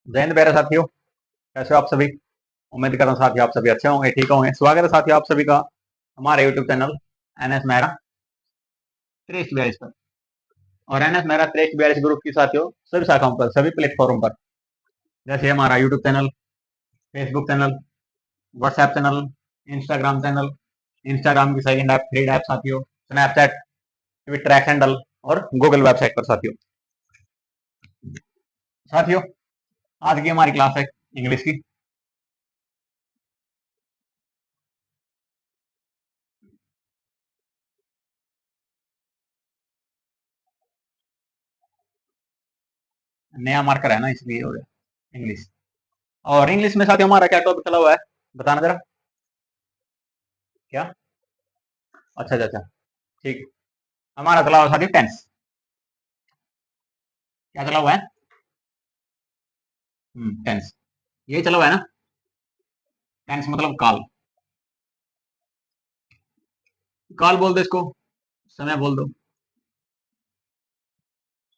जय हिंद प्यारे साथियों, कैसे हो आप सभी। उम्मीद करता हूँ साथियों आप सभी अच्छे होंगे, ठीक होंगे। स्वागत है साथियों आप सभी का हमारे यूट्यूब चैनल एनएस मेहरा 2342 पर। और एनएस मेहरा 2342 ग्रुप की साथियों सभी शाखाओं पर, सभी प्लेटफॉर्म पर, जैसे हमारा YouTube channel, Facebook channel, WhatsApp channel, Instagram channel, Instagram की सेकंड ऐप, थ्रेड ऐप साथियों, स्नैपचैट, ट्विटर एक्स हैंडल और गूगल वेबसाइट पर साथियों। साथियों आज की हमारी क्लास है इंग्लिश की। नया मार्कर है ना, इसलिए हो गया इंग्लिश। और इंग्लिश में साथियों हमारा क्या टॉपिक चला हुआ है, बताना जरा। क्या? अच्छा अच्छा अच्छा, ठीक। हमारा चला हुआ साथियों टेंस। क्या चला हुआ है? टेंस, यही चला हुआ है ना। टेंस मतलब काल। काल बोल दो इसको, समय बोल दो,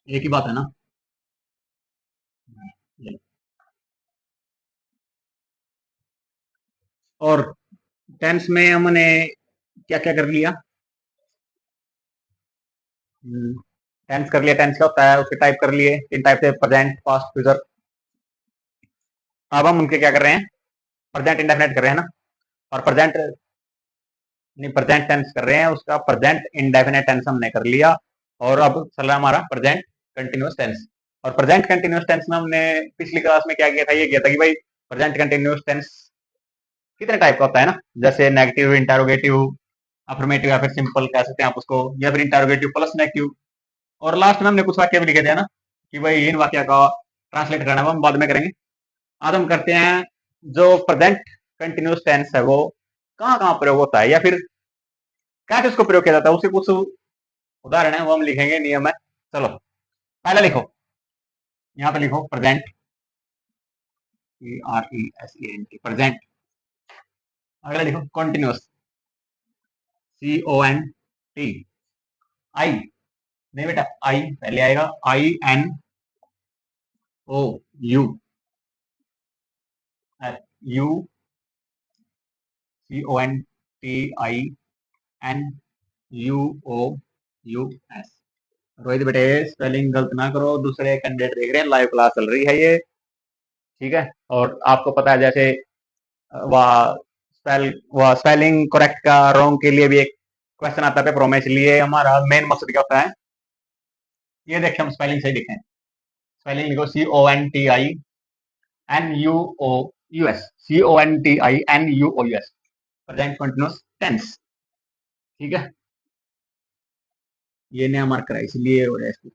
एक ही बात है ना। और टेंस में हमने क्या क्या कर लिया? टेंस कर लिया, टेंस क्या होता है उसके टाइप कर लिए, तीन टाइप से, प्रेजेंट, पास्ट, फ्यूचर। अब हम उनके क्या कर रहे हैं, प्रेजेंट इंडेफिनेट कर रहे हैं ना। और प्रेजेंट नहीं, प्रेजेंट टेंस कर रहे हैं, उसका प्रेजेंट इंडेफिनेट टेंस हमने कर लिया। और अब चल रहा है हमारा प्रेजेंट कंटिन्यूअस टेंस। और प्रेजेंट कंटिन्यूअस टेंस में हमने पिछली क्लास में क्या किया था, ये किया था कि भाई प्रेजेंट कंटिन्यूअस टेंस कितने टाइप का होता है ना। जैसे नेगेटिव, इंटरोगेटिव, अफर्मेटिव, या फिर सिंपल कह सकते हैं आप उसको, या फिर इंटरोगेटिव प्लस नेगेटिव। और लास्ट में हमने कुछ वाक्य भी लिखे थे ना कि भाई इन वाक्य का ट्रांसलेट करना हम बाद में करेंगे। आज हम करते हैं जो प्रेजेंट कंटिन्यूअस टेंस है वो कहाँ कहाँ प्रयोग होता है, या फिर कैसे उसको प्रयोग किया जाता है, उसके कुछ उदाहरण है वो हम लिखेंगे, नियम है। चलो पहले लिखो, यहाँ पे लिखो प्रेजेंट, PRESENT, प्रेजेंट। अगला लिखो कॉन्टिन्यूअस, CONT। आई नहीं बेटा, आई पहले आएगा, INOU, U, CONTINUOUS। रोहित बेटे स्पेलिंग गलत ना करो, दूसरे कैंडिडेट देख रहे हैं, लाइव क्लास चल रही है ये, ठीक है। और आपको पता है जैसे वह वह स्पेलिंग करेक्ट का रॉन्ग के लिए भी एक क्वेश्चन आता है पेपरों में, इसलिए हमारा मेन मकसद क्या होता है, ये देखिए हम स्पेलिंग सही लिखें। स्पेलिंग लिखो CONTINUOUS, CONTINUOUS, present continuous tense, ठीक है। ये नया मार्कर है इसलिए हो रहा है इसको।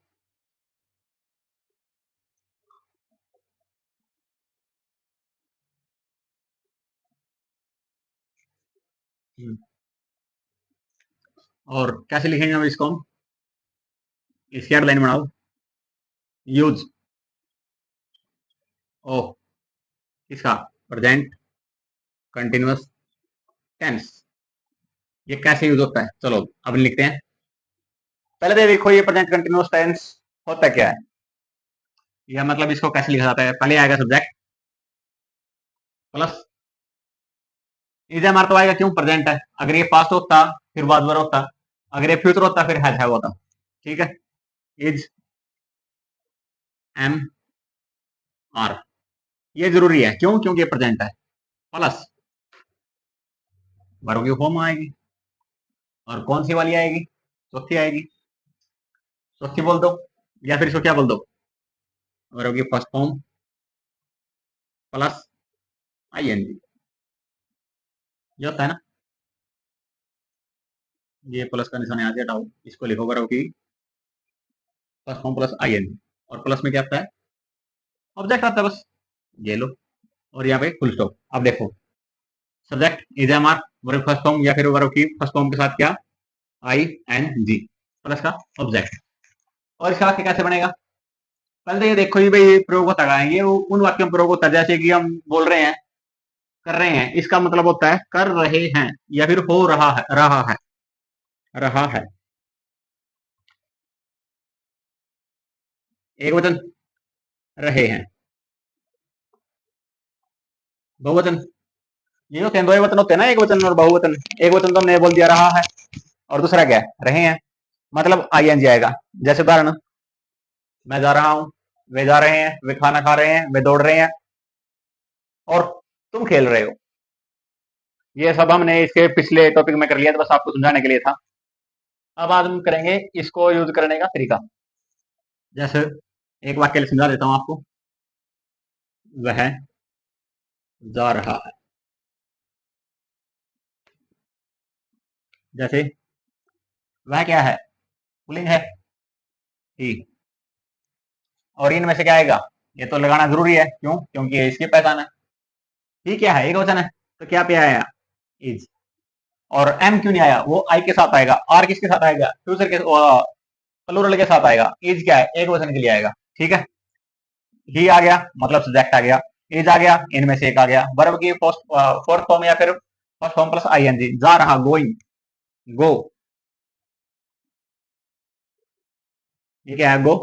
और कैसे लिखेंगे हम इसको, हम इसकी हेडलाइन बनाओ, यूज ओ इसका प्रेजेंट कंटिन्यूअस टेंस, ये कैसे यूज होता है, चलो अब लिखते हैं। पहले तो देखो ये प्रेजेंट कंटिन्यूअस टेंस होता क्या है, या मतलब इसको कैसे लिखा जाता है। पहले आएगा सब्जेक्ट प्लस, इज हमारा तो आएगा, क्यों प्रेजेंट है। अगर ये पास्ट होता फिर बाद बार होता, अगर ये फ्यूचर होता फिर हैज होता, ठीक है। इज, एम, आर, ये जरूरी है, क्यों, क्योंकि ये प्रेजेंट है। प्लस वर्ब की फॉर्म आएगी, और कौन सी वाली आएगी, चौथी आएगी। चौथी बोल दो, या फिर इसको क्या बोल दो, वर्ब की फर्स्ट फॉर्म प्लस ING, ये होता है ना। ये प्लस का निशान यहाँ से हटाओ, इसको लिखो वर्ब की फर्स्ट फॉर्म प्लस ING, और प्लस में क्या आता है, ऑब्जेक्ट आता है बस, ये लो। और यहाँ पे फुल स्टॉप। अब देखो subject is am are, verb first form या फिर वर्ब की फर्स्ट फॉर्म के साथ क्या, ING, प्लस का ऑब्जेक्ट। और इसका वाक्य कैसे बनेगा, पहले तो ये देखो ये भाई प्रयोग होता है, ये उन वाक्यों में प्रयोग होता है जैसे कि हम बोल रहे हैं, कर रहे हैं, इसका मतलब होता है कर रहे हैं, या फिर हो रहा है, रहा है, रहा है। एक वचन रहे हैं, बहुवचन ये होते हैं, दो वचन होते हैं ना, एक वचन और बहुवचन। एक वचन तो हमने बोल दिया रहा है, और दूसरा क्या है, रहे हैं, मतलब आईएनजी आएगा। जैसे उदाहरण, मैं जा रहा हूं, वे जा रहे हैं, वे खाना खा रहे हैं, वे दौड़ रहे हैं, और तुम खेल रहे हो। ये सब हमने इसके पिछले टॉपिक में कर लिया था, बस आपको समझाने के लिए था। अब आज हम करेंगे इसको यूज करने का तरीका। जैसे एक वाक्य समझा देता हूं आपको। वह जा रहा है, जैसे वह क्या है, पुल्लिंग है, ही। और इनमें से क्या आएगा, ये तो लगाना जरूरी है, क्यों, क्योंकि ये इसकी पहचान है। ही क्या है, एक वचन है, तो क्या पे आया, इज। और एम क्यों नहीं आया, वो आई के साथ आएगा। आर किसके साथ आएगा, फ्यूचर के प्लूरल के साथ आएगा। इज क्या है, एक वचन के लिए आएगा, ठीक है। ही आ गया, मतलब सब्जेक्ट आ गया। इज आ गया, इनमें से एक आ गया। वर्ब की फोर्थ फॉर्म या फिर फर्स्ट फॉर्म प्लस आईएनजी। जा रहा, गोइंग, गो। ये क्या है, go,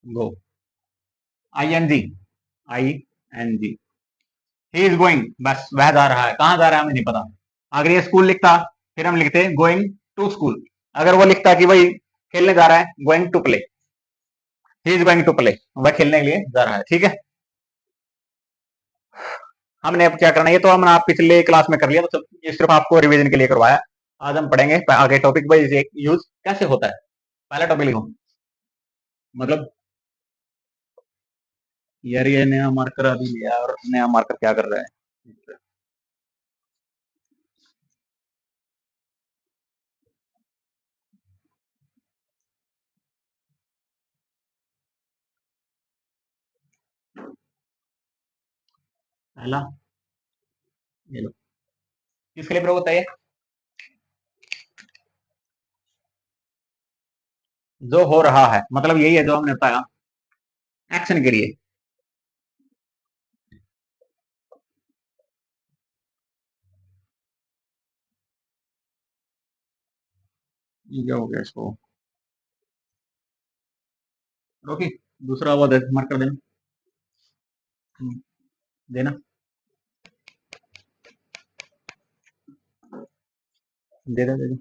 go. ING, I N G. He is going, बस वह जा रहा है, कहां जा रहा है हमें नहीं पता। अगर ये स्कूल लिखता, फिर हम लिखते गोइंग टू स्कूल। अगर वो लिखता कि भाई खेलने जा रहा है, going to play, he is going to play, वह खेलने के लिए जा रहा है, ठीक है। हमने अब क्या करना है, ये तो हमने आप पिछले क्लास में कर लिया, तो ये सिर्फ आपको रिवीजन के लिए करवाया। आज हम पढ़ेंगे आगे टॉपिक वाइज यूज कैसे होता है। पहला टॉपिक लिखो, मतलब यार ये नया मार्कर अभी लिया, और नया मार्कर क्या कर रहा है। पहला, ये लो, किसके लिए प्रयोग होता है, जो हो रहा है, मतलब यही है जो हमने बताया, एक्शन के लिए। ये क्या हो गया इसको, ओके। दूसरा वो मार्कर देना, देना, दे दे, दे दे।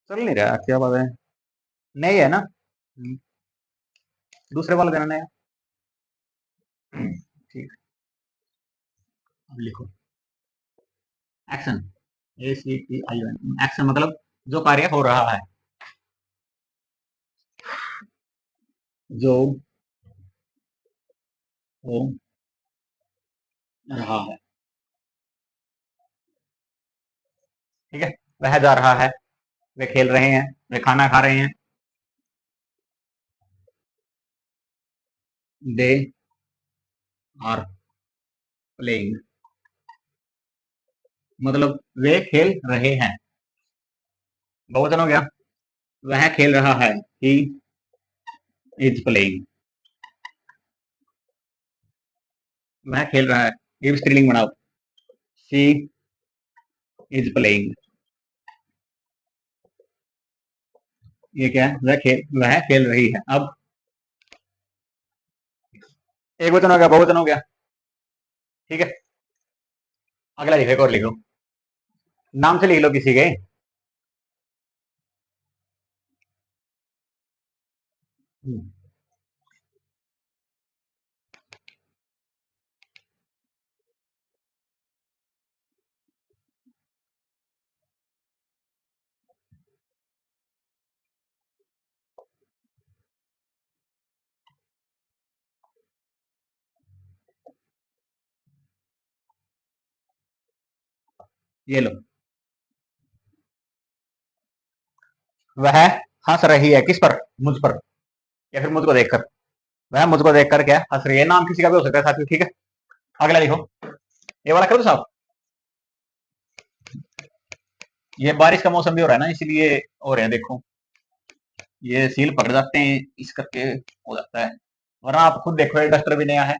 चल नहीं रहा, क्या बात है, नहीं है ना। दूसरे वाला देना नया, ठीक। अब लिखो, action, A C T I N, action मतलब जो कार्य हो रहा है, जो हो रहा है, ठीक है। वह जा रहा है, वे खेल रहे हैं, वे खाना खा रहे हैं, दे आर प्लेइंग, मतलब वे खेल रहे हैं, बहुवचन हो गया। वह खेल रहा है, ही इज प्लेइंग, वह खेल रहा है, ये भी स्त्रीलिंग बनाओ, शी इज प्लेइंग। ये क्या है, वह खेल रही है। अब एक वचन हो गया, बहुवचन हो गया, ठीक है। अगला लिखो, एक और लिखो, नाम से लिख लो किसी के। ये लो, वह हंस रही है, किस पर, मुझ पर, या फिर मुझको देखकर। वह मुझको देखकर क्या हंस रही है, नाम किसी का भी हो सकता है साथ में, ठीक है। अगला लिखो, ये वाला कर दो साहब। ये बारिश का मौसम भी हो रहा है ना, इसलिए हो रहे हैं, देखो ये सील पकड़ जाते हैं, इस करके हो जाता है। वरना आप खुद देखो, ये डस्टर भी नया है,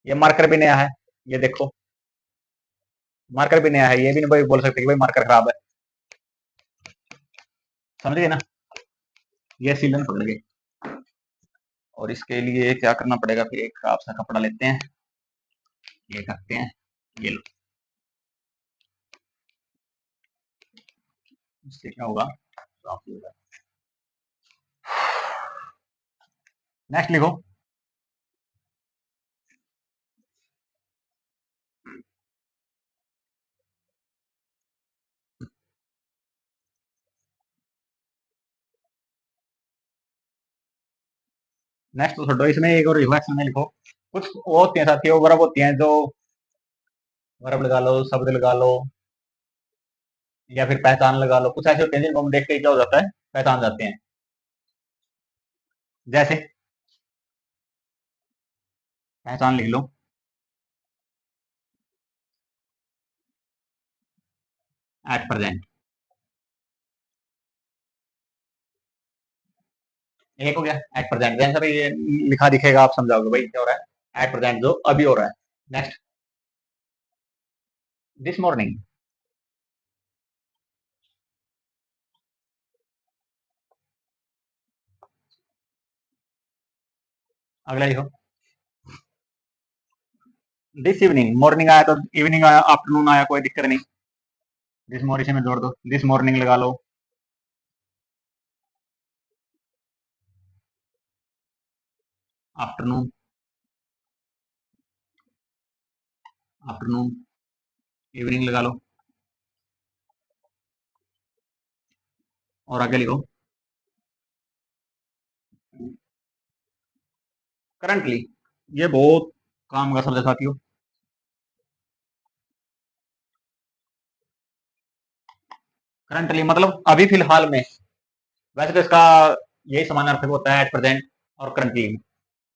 ये मार्कर भी नया है, ये देखो, मार्कर भी नया है, ये भी नहीं भाई बोल सकते कि भाई मार्कर खराब है, समझिए ना। ये सीलन पकड़ गए। और इसके लिए क्या करना पड़ेगा, फिर एक खराब सा कपड़ा लेते हैं, ये करते हैं, ये लो, इससे क्या होगा, साफ होगा। नेक्स्ट लिखो। नेक्स्ट तो छोड़ो, इसमें एक और रिफ्लेक्शन में लिखो। कुछ वो होती हैं साथियों, वर्ब होती हैं जो, वर्ब लगा लो, शब्द लगा लो, या फिर पहचान लगा लो, कुछ ऐसे होते हैं जिनको हम देख के क्या हो जाता है, पहचान जाते हैं। जैसे पहचान लिख लो, एट प्रेजेंट, एक हो गया एट प्रेजेंट। जैसे भाई ये लिखा दिखेगा, आप समझाओगे भाई क्या हो रहा है, एट प्रेजेंट जो अभी हो रहा है। नेक्स्ट, दिस मॉर्निंग, अगला लिखो, दिस इवनिंग, मॉर्निंग आया तो इवनिंग आया, आफ्टरनून आया, कोई दिक्कत नहीं, दिस मॉर्निंग से में जोड़ दो, दिस मॉर्निंग लगा लो, आफ्टरनून, आफ्टरनून, इवनिंग लगा लो, और आगे लिखो, करंटली। ये बहुत काम का शब्द है साथियों। करंटली मतलब अभी फिलहाल में, वैसे तो इसका यही समानार्थक होता है एट प्रेजेंट और करंटली,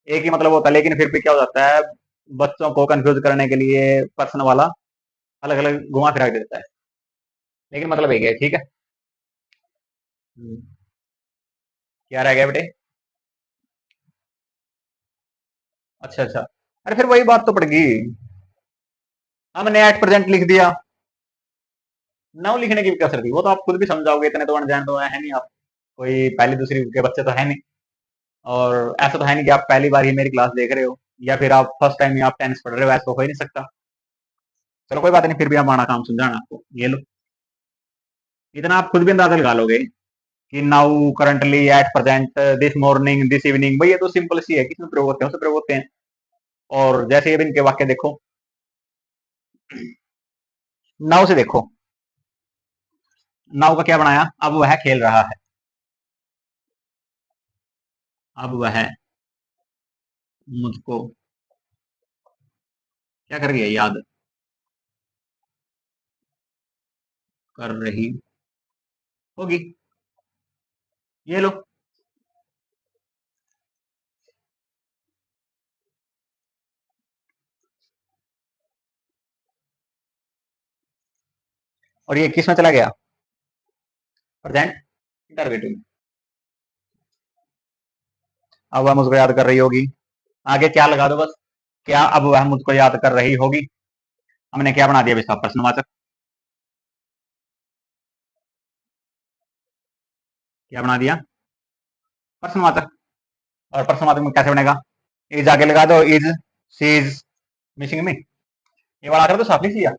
एक ही मतलब होता है, लेकिन फिर भी क्या हो जाता है, बच्चों को कंफ्यूज करने के लिए पर्सन वाला अलग अलग घुमा फिरा के देता है, लेकिन मतलब एक है, ठीक है। क्या रह गया बेटे, अच्छा अच्छा, अरे फिर वही बात तो पड़ेगी, हमने एट प्रेजेंट लिख दिया, नाउ लिखने की भी कसर थी, वो तो आप खुद भी समझाओगे, इतने तो अनजान तो है नहीं आप, कोई पहली दूसरी के बच्चे तो है नहीं, और ऐसा तो है नहीं कि आप पहली बार ही मेरी क्लास देख रहे हो, या फिर आप फर्स्ट टाइम ही आप टेंस पढ़ रहे हो, ऐसा तो हो ही नहीं सकता। चलो कोई बात नहीं, फिर भी हमारा काम समझाना आपको, ये लो, इतना आप खुद भी अंदाजा लगा लोगे कि now, currently, at present, this morning, this evening, भाई ये तो सिंपल सी है, किसमें प्रयोग होते हैं, उससे प्रयोग होते हैं। और जैसे ये भी इनके वाक्य देखो, नाउ से देखो, नाउ का क्या बनाया, अब वह खेल रहा है, अब वह मुझको क्या कर रही है, याद कर रही होगी, ये लो। और ये किस में चला गया, प्रेजेंट इंटरवेटिव, अब वह मुझको याद कर रही होगी, आगे क्या लगा दो बस, क्या अब वह मुझको याद कर रही होगी, हमने क्या बना दिया इसका, प्रश्नवाचक, क्या बना दिया, प्रश्नवाचक। और प्रश्नवाचक में कैसे बनेगा, इज आगे लगा दो, is she is missing me, ये वाला कर दो, साफ लिख दिया।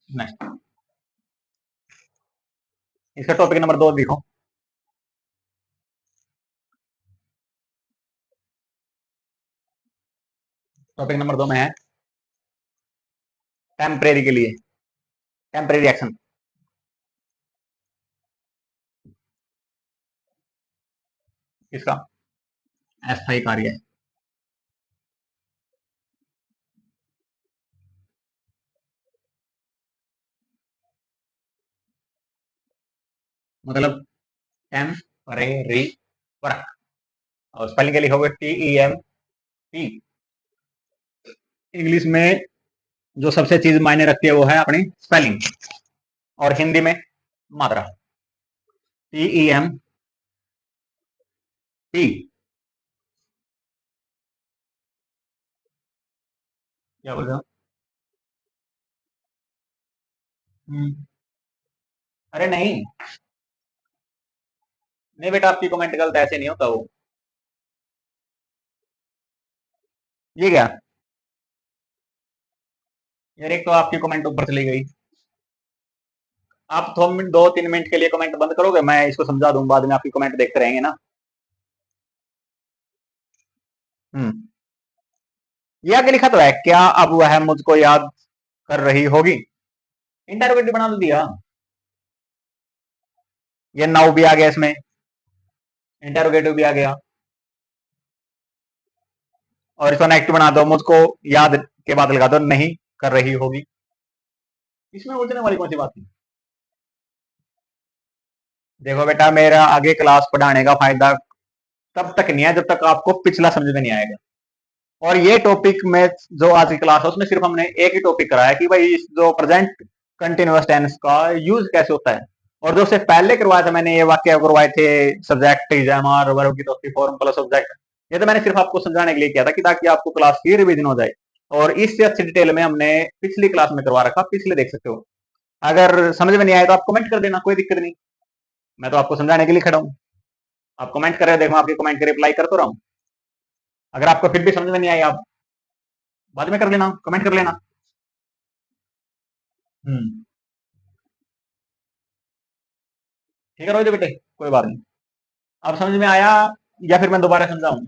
नेक्स्ट, इसका टॉपिक नंबर 2 लिखो, टॉपिक नंबर 2 में है टेम्परेरी के लिए, टेम्परेरी एक्शन, किसका, अस्थायी कार्य, मतलब टेम्परेरी वर्क, और स्पेलिंग के लिखोगे TEMP। इंग्लिश में जो सबसे चीज मायने रखती है वो है अपनी स्पेलिंग, और हिंदी में मात्रा TEMP। क्या बोल रहे हो? अरे नहीं, नहीं बेटा, आपकी कमेंट गलत ऐसे नहीं होता वो। ये क्या यार, एक तो आपकी कमेंट ऊपर चली गई। आप 2-3 मिनट के लिए कमेंट बंद करोगे? मैं इसको समझा दूं, बाद में आपकी कमेंट देखते रहेंगे ना। हम्म ये आगे लिखा तो है, क्या अब वह मुझको याद कर रही होगी? इंटरोगेटिव बना तो दिया। ये नाउ भी आ गया इसमें, इंटरोगेटिव भी आ गया, और इसको नेगेटिव बना दो, मुझको याद के बाद लगा दो नहीं कर रही होगी। इसमें उलझने वाली कौन सी बात थी? देखो बेटा, मेरा आगे क्लास पढ़ाने का फायदा तब तक नहीं है जब तक आपको पिछला समझ में नहीं आएगा। और ये टॉपिक में जो आज की क्लास है उसमें सिर्फ हमने एक ही टॉपिक कराया कि भाई इस जो प्रेजेंट कंटिन्यूअस टेंस का यूज कैसे होता है। और जो उससे पहले करवाया था मैंने, ये वाक्य करवाए थे, subject is am are verb की तोती फॉर्म प्लस ऑब्जेक्ट, ये तो मैंने सिर्फ आपको समझाने के लिए किया था कि ताकि आपको क्लास की रिवीजन हो जाए। और इससे अच्छी डिटेल में हमने पिछली क्लास में करवा रखा, पिछले देख सकते हो। अगर समझ में नहीं आए तो आप कमेंट कर देना, कोई दिक्कत नहीं, मैं तो आपको समझाने के लिए खड़ा हूँ। आप कमेंट कर रहे हो, देखो आपकी कमेंट की रिप्लाई कर तो रहा हूँ। अगर आपको फिर भी समझ में नहीं आई, आप बाद में कर लेना, कमेंट कर लेना। हम्म ठीक है रोहित बेटे, कोई बात नहीं। अब समझ में आया या फिर मैं दोबारा समझाऊं?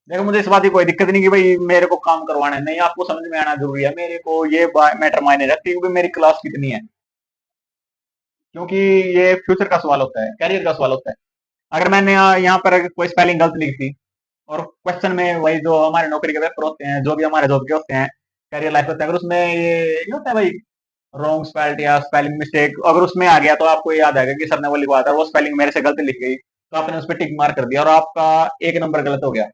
देखो मुझे इस बात की कोई दिक्कत नहीं कि भाई मेरे को काम करवाना है, नहीं, आपको समझ में आना जरूरी है। मेरे को ये मैटर मायने रखती है क्योंकि मेरी क्लास कितनी है, क्योंकि ये फ्यूचर का सवाल होता है, कैरियर का सवाल होता है। अगर मैंने यहाँ पर कोई स्पेलिंग गलत लिख दी और क्वेश्चन में वही जो हमारे नौकरी के पेपर होते हैं, जो भी हमारे जॉब के होते हैं, कैरियर लाइफ होते हैं, अगर उसमें ये होता है भाई रॉन्ग स्पेल्ड या स्पेलिंग मिस्टेक, अगर उसमें आ गया तो आपको याद आएगा कि सर ने वो लिखवाया था, वो स्पेलिंग मेरे से गलत लिख गई, तो आपने उस पर टिक मार्क कर दिया और आपका एक नंबर गलत हो गया,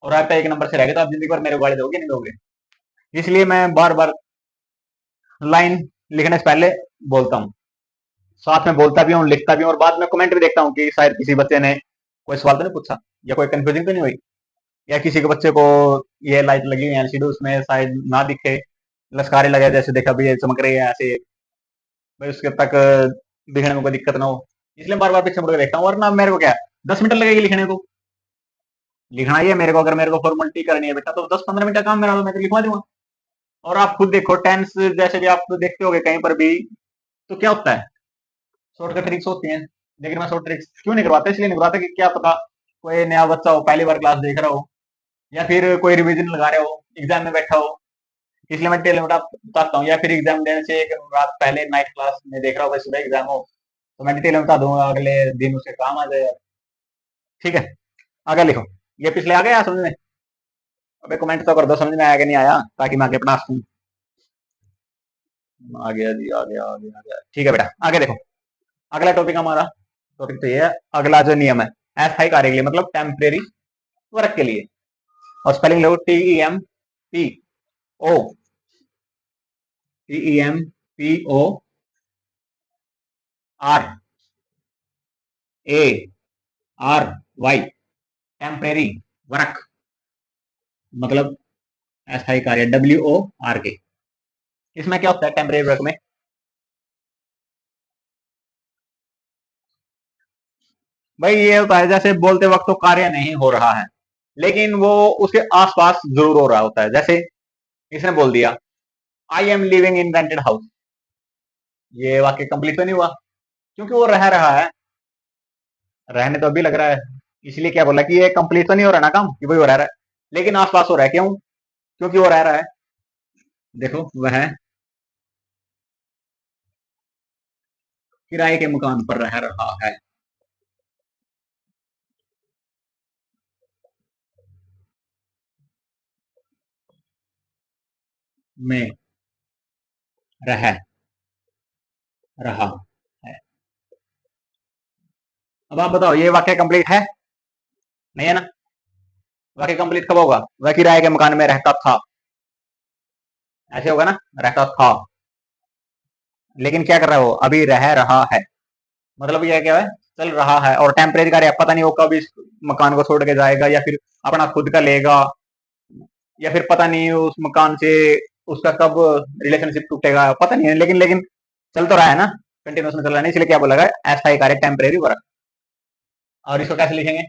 और आपका एक नंबर से रह गया, तो आप जिंदगी भर मेरे को गाली दोगे नहीं दोगे? इसलिए मैं बार बार लाइन लिखने से पहले बोलता हूँ, साथ में बोलता भी हूँ, लिखता भी हूँ, और बाद में कमेंट भी देखता हूँ कि शायद किसी बच्चे ने कोई सवाल तो नहीं पूछा, या कोई कंफ्यूजिंग तो नहीं हुई, या किसी के बच्चे को ये लाइट लगी हुई है एलसीडी उसमें शायद ना दिखे, लश्कारे लगे जैसे देखा भी ये चमक रही है ऐसे, भाई उसके तक दिखने में कोई दिक्कत ना हो। इसलिए बार बार पीछे मुड़ के देखता हूँ, वरना मेरे को क्या 10 मिनट लगेगी लिखने को, लिखना ही है मेरे को। अगर मेरे को फॉर्मेलिटी करनी है बेटा तो 10-15 मिनट का काम मेरा, तो मैं तो लिखवा दूंगा। और आप खुद देखो टेंस जैसे भी आप देखते होगे कहीं पर भी, तो क्या होता है, शॉर्टकट ट्रिक्स होती हैं। लेकिन मैं शॉर्ट ट्रिक्स क्यों नहीं करवाता, इसलिए नहीं करवाता कि क्या पता कोई नया बच्चा हो, पहली बार क्लास देख रहा हो, या फिर कोई रिवीजन लगा रहे हो, एग्जाम में बैठा हो, इसलिए मैं डिटेल में बताता हूँ। या फिर एग्जाम देने से एक रात पहले नाइट क्लास में देख रहा हो, सुबह एग्जाम हो, तो मैं डिटेल में बता दूंगा, अगले दिन उसे काम आ जाए। ठीक है, आगे लिखो। ये पिछले आ गया समझ में? अबे कमेंट तो कर दो समझ में आया कि नहीं आया, ताकि मैं आगे अपना सकूं। आ गया जी, आ गया, आ गया, आ गया। ठीक है बेटा, आगे देखो। अगला टॉपिक हमारा, टॉपिक तो ये है, अगला जो नियम है, अस्थायी कार्य के लिए, मतलब टेम्परेरी वर्क के लिए। और स्पेलिंग लो, TEMPO, TEMPORARY, टेम्परेरी वर्क, मतलब अस्थायी कार्य, WORK। इसमें क्या होता है टेम्परेरी वर्क में? भाई ये होता है जैसे बोलते वक्त तो कार्य नहीं हो रहा है, लेकिन वो उसके आसपास जरूर हो रहा होता है। जैसे इसने बोल दिया I am living in rented house, ये वाक्य कंप्लीट तो नहीं हुआ, क्योंकि वो रह रहा है, रहने तो अभी लग रहा है, इसलिए क्या बोला कि ये कंप्लीट तो नहीं हो रहा ना काम, कि वही हो रह रहा है, लेकिन आसपास हो रहा है। क्यों? क्योंकि वो रह रहा है। देखो वह किराए के मकान पर रह रहा है, में रह रहा है। अब आप बताओ ये वाक्य कंप्लीट है? नहीं है ना? वाक्य कंप्लीट कब होगा? वह किराए के मकान में रहता था, ऐसे होगा ना, रहता था। लेकिन क्या कर रहा है वो, अभी रह रहा है, मतलब ये क्या है, चल रहा है। और टेम्परेरी कार्य है, पता नहीं वो कब इस मकान को छोड़ के जाएगा, या फिर अपना खुद का लेगा, या फिर पता नहीं उस मकान से उसका कब रिलेशनशिप टूटेगा, पता नहीं है। लेकिन लेकिन चल तो रहा है ना, कंटिन्यूस में चल रहा है, इसलिए क्या बोला गया, अस्थायी कार्य, टेम्परेरी वर्क। और इसको कैसे लिखेंगे,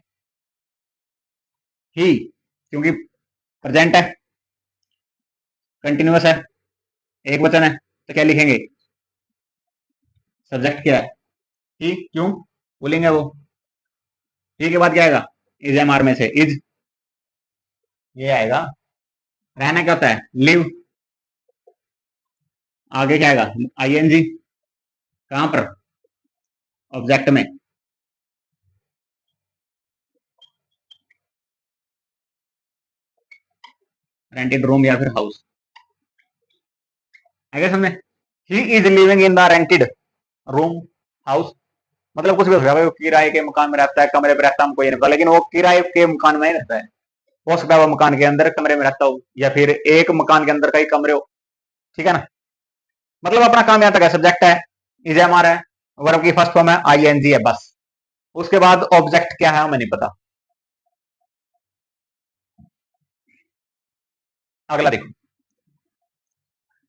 ही, क्योंकि प्रेजेंट है, कंटिन्यूस है, एक वचन है, तो क्या लिखेंगे, सब्जेक्ट क्या है, ही, क्यों, बोलेंगे वो। ही के बाद क्या आएगा, इज, एम आर में से इज, ये आएगा। रहना क्या होता है, लिव, आगे क्या आएगा, आई एन जी, कहां पर, ऑब्जेक्ट में, रेंटेड रूम या फिर हाउस, आगे समझे। He is living in the rented room, house, मतलब कुछ भी हो सकता है, वो किराए के मकान में रहता है, कमरे में रहता है, हमको ये नहीं पता, लेकिन वो किराए के मकान में ही रहता है। हो सकता है वो मकान के अंदर कमरे में रहता हो, या फिर एक मकान के अंदर कई कमरे हो, ठीक है ना। मतलब अपना काम यहाँ तक है, सब्जेक्ट है, इज, एम आर है, वर्ब की फर्स्ट फॉर्म है आई एन जी है, बस। उसके बाद ऑब्जेक्ट क्या है हमें नहीं पता। अगला देखो,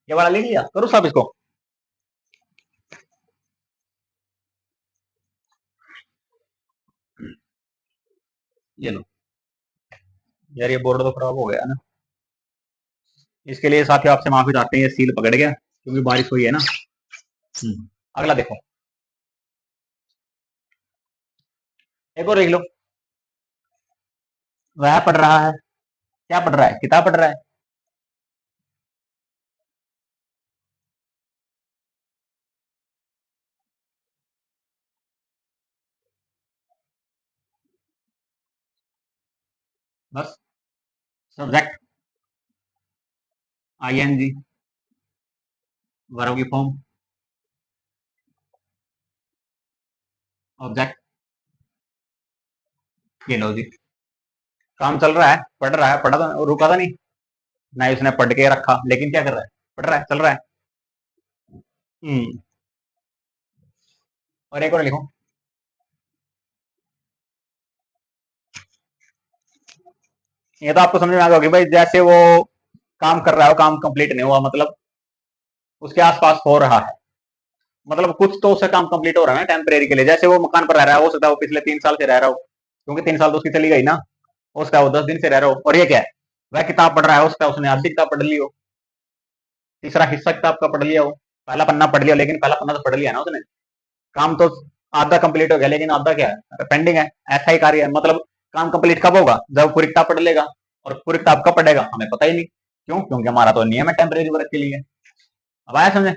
ये वाला लिख लिया, करो सब इसको। ये लो यार, ये बोर्ड तो खराब हो गया ना, इसके लिए साथियों आपसे माफी चाहते हैं, ये सील पकड़ गया क्योंकि बारिश हुई है ना। अगला देखो, एक और देख लो, वह पढ़ रहा है, क्या पढ़ रहा है, किताब पढ़ रहा है, बस। Subject I N G, verb की फॉर्म, ऑब्जेक्ट, ये लो जी। काम चल रहा है, पढ़ रहा है, पढ़ा तो रुका था नहीं, ना ही उसने पढ़ के रखा, लेकिन क्या कर रहा है, पढ़ रहा है, चल रहा है। हम्म और एक और लिखो, ये तो आपको समझ में आ गया होगी भाई, जैसे वो काम कर रहा है, वो काम कंप्लीट नहीं हुआ, मतलब उसके आसपास हो रहा है, मतलब कुछ तो उससे काम कंप्लीट हो रहा है ना टेम्परेरी के लिए। जैसे वो मकान पर रह रहा है, हो सकता है वो पिछले 3 साल से रह रहा हो, क्योंकि 3 साल तो उसकी चली गई ना, हो सकता है वो 10 दिन से रह रहा हो। और ये क्या है, वह किताब पढ़ रहा है, हो सकता है उसने आधी किताब पढ़ ली हो, तीसरा हिस्सा किताब का पढ़ लिया हो, पहला पन्ना पढ़ लिया, लेकिन पहला पन्ना तो पढ़ लिया ना उसने, काम तो आधा कंप्लीट हो गया, लेकिन आधा क्या है, पेंडिंग है, ऐसा ही कार्य है। मतलब काम कंप्लीट कब होगा, जब पूरी किताब पढ़ लेगा, और पूरी किताब कब पढ़ेगा हमें पता ही नहीं, क्यों, क्योंकि हमारा तो नियम है टेम्परेरी वर्क के लिए। अब आया समझे।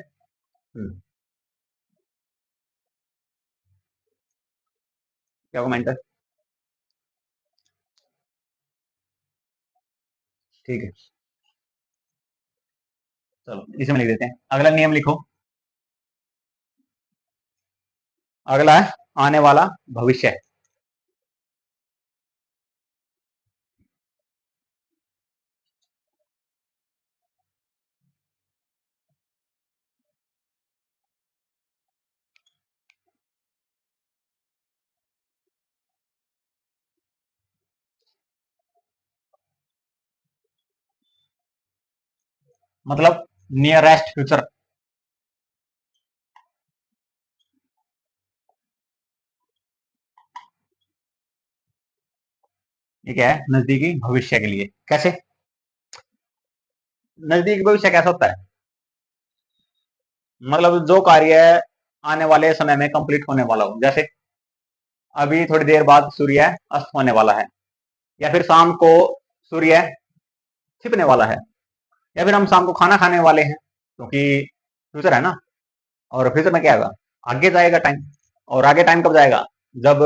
क्या कमेंट है, ठीक है, चलो इसे में लिख देते हैं। अगला नियम लिखो, अगला है आने वाला भविष्य, मतलब नियरेस्ट फ्यूचर, ये क्या है, नजदीकी भविष्य के लिए। कैसे, नजदीकी भविष्य कैसा होता है, मतलब जो कार्य आने वाले समय में कंप्लीट होने वाला हो, जैसे अभी थोड़ी देर बाद सूर्य अस्त होने वाला है, या फिर शाम को सूर्य छिपने वाला है, या फिर हम शाम को खाना खाने वाले हैं, क्योंकि फ्यूचर है ना। और फ्यूचर में क्या होगा, आगे जाएगा टाइम, और आगे टाइम कब जाएगा, जब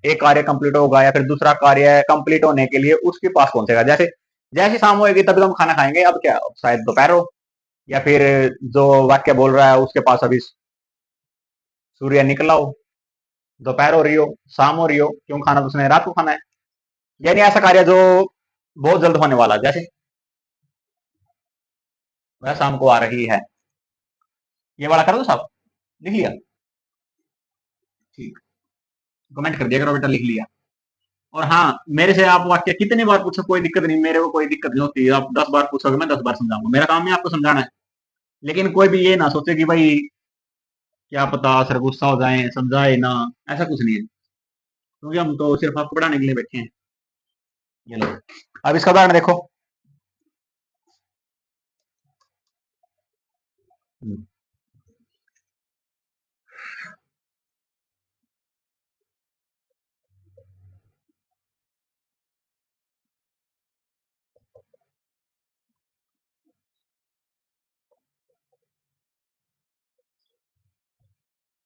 एक कार्य कंप्लीट होगा, या फिर दूसरा कार्य कंप्लीट होने के लिए उसके पास पहुंचेगा। जैसे जैसी शाम होगी तभी तो हम खाना खाएंगे, अब क्या शायद दोपहर हो, या फिर जो वाक्य बोल रहा है उसके पास अभी सूर्य निकला हो, दोपहर हो रही हो, शाम हो रही हो, क्यों, खाना तो उसने रात को खाना है। यानी ऐसा कार्य जो बहुत जल्द होने वाला, जैसे वह शाम को आ रही है। ये वाला कर दो साहब, लिख लिया, ठीक, कमेंट कर दिया करो बेटा, लिख लिया। और हाँ, मेरे से आप वाक्य कितनी बार पूछो कोई दिक्कत नहीं, मेरे को कोई दिक्कत नहीं होती, आप 10 बार पूछोगे मैं 10 बार समझाऊंगा, मेरा काम है आपको समझाना है। लेकिन कोई भी ये ना सोचे कि भाई क्या पता सर गुस्सा हो जाए, समझाए ना, ऐसा कुछ नहीं है, क्योंकि हम तो सिर्फ आपको पढ़ाने के लिए बैठे हैं। ये लो, अब इसका उदाहरण देखो।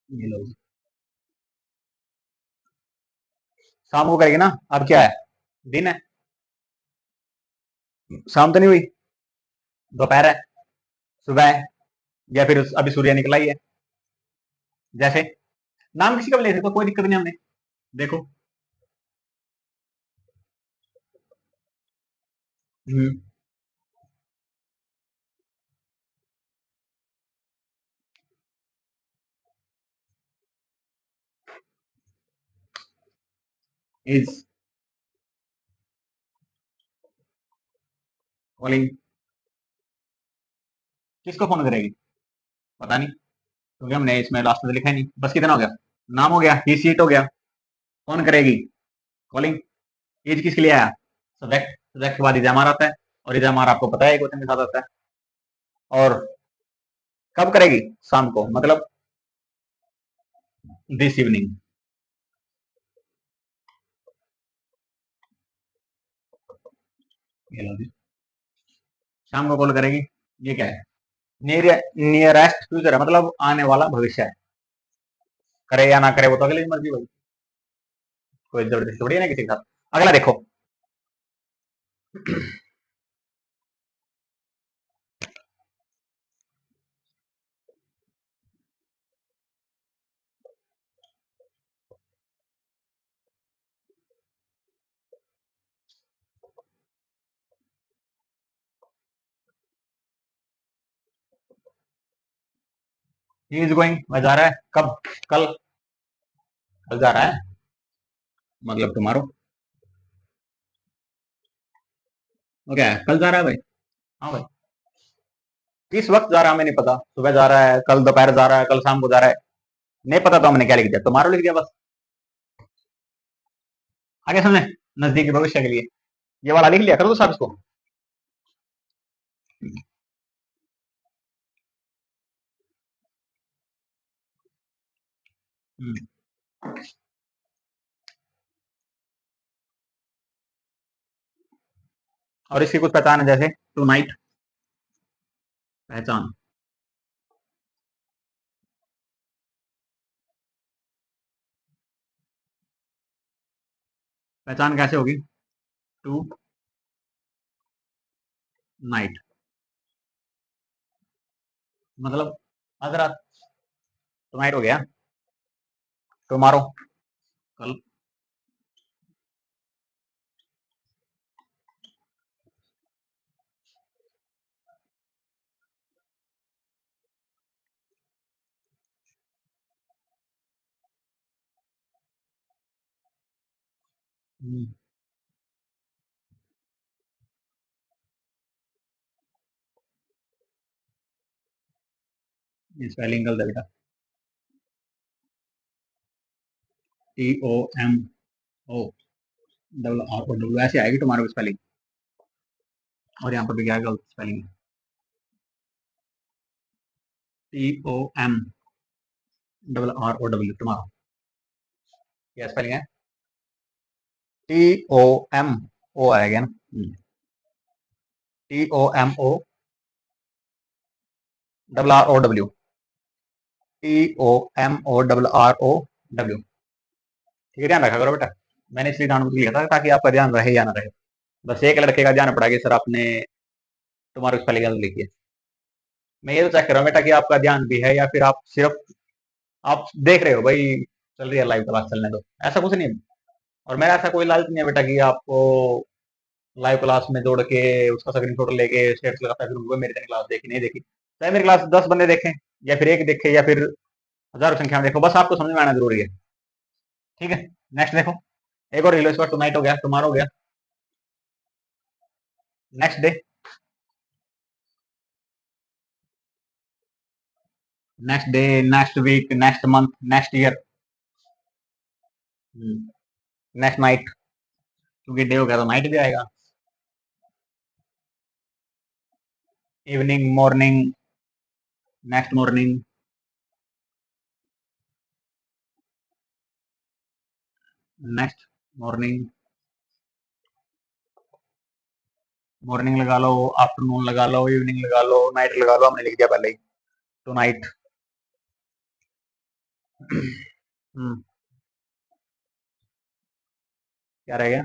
ये लो, शाम को करेगी ना, अब क्या है, दिन है, शाम तो नहीं हुई, दोपहर है, सुबह है, या फिर अभी सूर्य निकला ही है। जैसे नाम किसी का भी ले सकते हो, कोई दिक्कत नहीं हमने, देखो। इज कॉलिंग, किसको फोन करेगी, पता नहीं, क्योंकि हमने इसमें लास्ट में तो लिखा ही नहीं। बस कितना हो गया, नाम हो गया, ही सीट हो गया, फोन करेगी, कॉलिंग। एज किसके लिए आया, सब्जेक्ट, सब्जेक्ट के बाद इज एमआर आता है, और इज एमआर आपको पता है क्वेश्चन के साथ आता है। और कब करेगी, शाम को, मतलब दिस इवनिंग, ये लो जी, शाम को कॉल करेगी। ये क्या है, नियरेस्ट फ्यूचर है, मतलब आने वाला भविष्य है, करे या ना करे वो तो अगली मर्जी भाई, कोई जबरदस्ती थोड़ी है ना किसी के साथ। अगला देखो, ही इज गोइंग, वह जा रहा है, कब, कल, कल जा रहा है, मतलब टुमारो, वो क्या है, कल जा रहा है भाई, हाँ भाई, किस वक्त जा रहा है हमें नहीं पता, सुबह जा रहा है, कल दोपहर जा रहा है, कल शाम को जा रहा है, नहीं पता, तो हमने क्या लिख दिया, टुमारो लिख दिया बस। आगे समझे, नजदीकी भविष्य के लिए ये वाला लिख लिया करो तो साहब इसको। हम्म, और इसकी कुछ पहचान है, जैसे टू नाइट, पहचान, पहचान कैसे होगी, टू नाइट, मतलब आज रात, टू नाइट हो गया, टुमारो, कल, स्पेलिंग गलत है बेटा, T O M O W R O W, ऐसे आएगी टुमारो की स्पेलिंग, और यहाँ पर भी क्या गलत स्पेलिंग है, T O M W R O W, tomorrow, क्या स्पेलिंग है, टी ओ एम ओ आएगा ना, T O M O W R O W, T O M O W R O W, ठीक है, ध्यान रखा करो बेटा, मैंने इसलिए जानबूझ के लिखा था ताकि आपका ध्यान रहे या ना रहे। बस एक लड़के का ध्यान पड़ा कि सर आपने तुम्हारे उस स्पेलिंग गलत लिखी है, मैं ये तो चेक कर रहा हूँ बेटा कि आपका ध्यान भी है या फिर आप सिर्फ आप देख रहे हो भाई, चल रही है लाइव क्लास, चलने दो, ऐसा कुछ नहीं है। और मेरा ऐसा कोई लालच नहीं है बेटा कि आपको लाइव क्लास में जोड़ के उसका स्क्रीन शॉट लेके स्टेटस लगाता फिर मेरी क्लास देखी नहीं देखी, चाहे मेरी क्लास 10 बंदे देखें, या फिर एक देखे या फिर हजारों संख्या में देखो, बस आपको समझ में आना जरूरी है। ठीक है, नेक्स्ट देखो, एक और रिलो, टू नाइट हो गया, टुमारो हो गया, next day, next day, next week, next month, next year, next night, क्योंकि डे हो गया तो नाइट भी आएगा, evening, morning, next morning, next morning, morning लगा लो, आफ्टरनून लगा लो, इवनिंग लगा लो, नाइट लगा लो, हमने लिख दिया पहले ही, टू नाइट। क्या रह गया,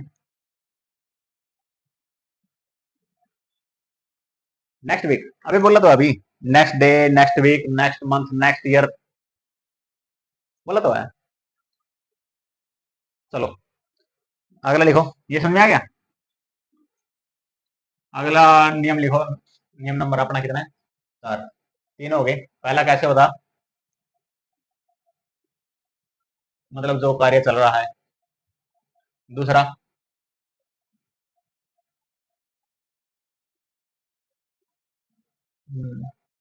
नेक्स्ट वीक, अभी बोला तो अभी, next day, next week, next month, next year, बोला तो है। चलो अगला लिखो, ये समझ में आ गया। अगला नियम लिखो, नियम नंबर अपना कितना है, 4, 3 हो गए। पहला कैसे होता, मतलब जो कार्य चल रहा है। दूसरा,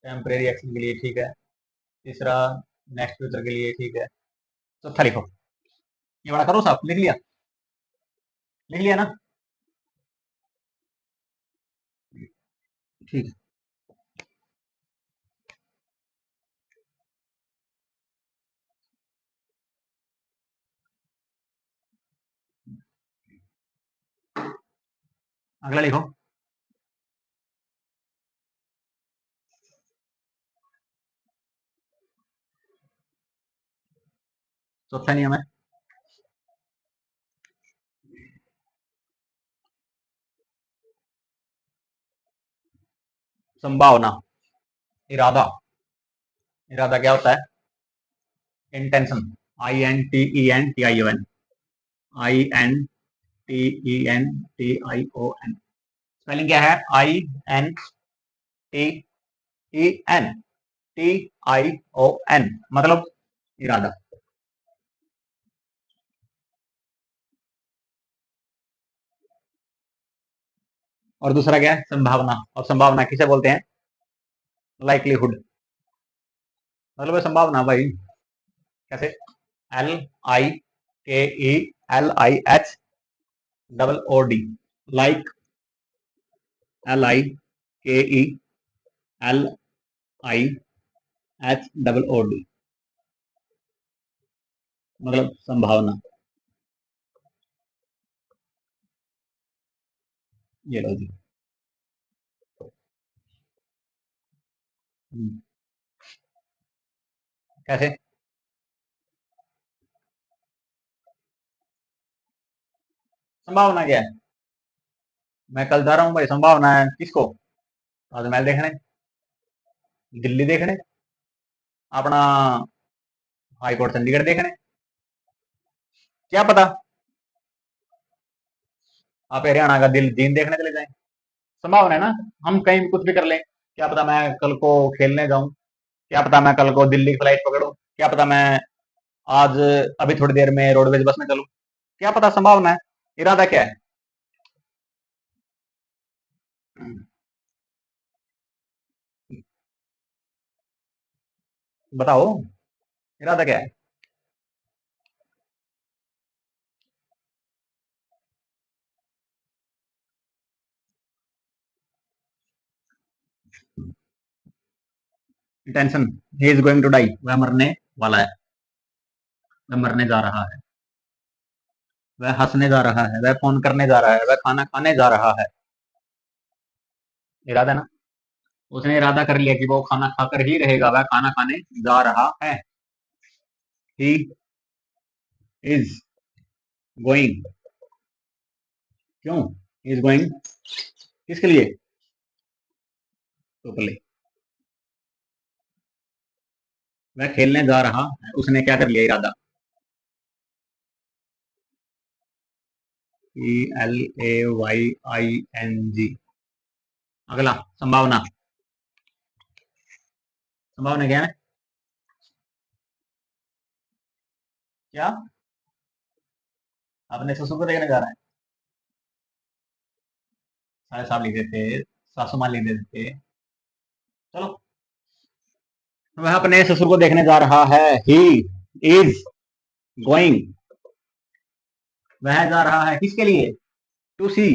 टेम्परेरी एक्शन के लिए, ठीक है। तीसरा, नेक्स्ट फ्यूचर के लिए, ठीक है। चौथा लिखो, ये बड़ा करो साहब, लिख लिया, लिख लिया ना, ठीक है। अगला लिखो, चौथा नियम है, संभावना, इरादा, इरादा क्या होता है, इंटेंशन, INTENTION, INTENTION, स्पेलिंग क्या है, INTENTION, मतलब इरादा। और दूसरा क्या है, संभावना, और संभावना किसे बोलते हैं, लाइकलीहुड, मतलब संभावना भाई, कैसे, LIKELIH लाइक, LIKELIH मतलब संभावना। ये लो जी, कैसे, संभावना क्या है, मैं कल जा रहा हूँ भाई, संभावना है किसको, ताजमहल देखने, दिल्ली देखने, अपना हाई कोर्ट चंडीगढ़ देखने, क्या पता आप हरियाणा का दिल जीन देखने चले जाएं, संभावना है ना। हम कहीं भी कुछ भी कर लें, क्या पता मैं कल को खेलने जाऊं, क्या पता मैं कल को दिल्ली की फ्लाइट पकड़ूं, क्या पता मैं आज अभी थोड़ी देर में रोडवेज बस में चलूं, क्या पता, संभावना है। इरादा क्या है, बताओ, इरादा क्या है, tension, he is going to die, वह मरने वाला है, वह मरने जा रहा है, वह हंसने जा रहा है, वह फोन करने जा रहा है, वह खाना खाने जा रहा है, इरादा ना। उसने इरादा कर लिया कि वो खाना खाकर ही रहेगा, वह खाना खाने जा रहा है, ही इज गोइंग, क्यों, ही इज गोइंग, किसके लिए, तो प्ले, वह खेलने जा रहा है, उसने क्या कर लिया, इरादा, ELAYING। अगला, संभावना, संभावना क्या है, क्या अपने ससुर को देखने जा रहा है? सारे साहब लिख देते, सासू मां लिख देते। चलो, वह अपने ससुर को देखने जा रहा है। ही इज गोइंग, वह जा रहा है किसके लिए? टू सी,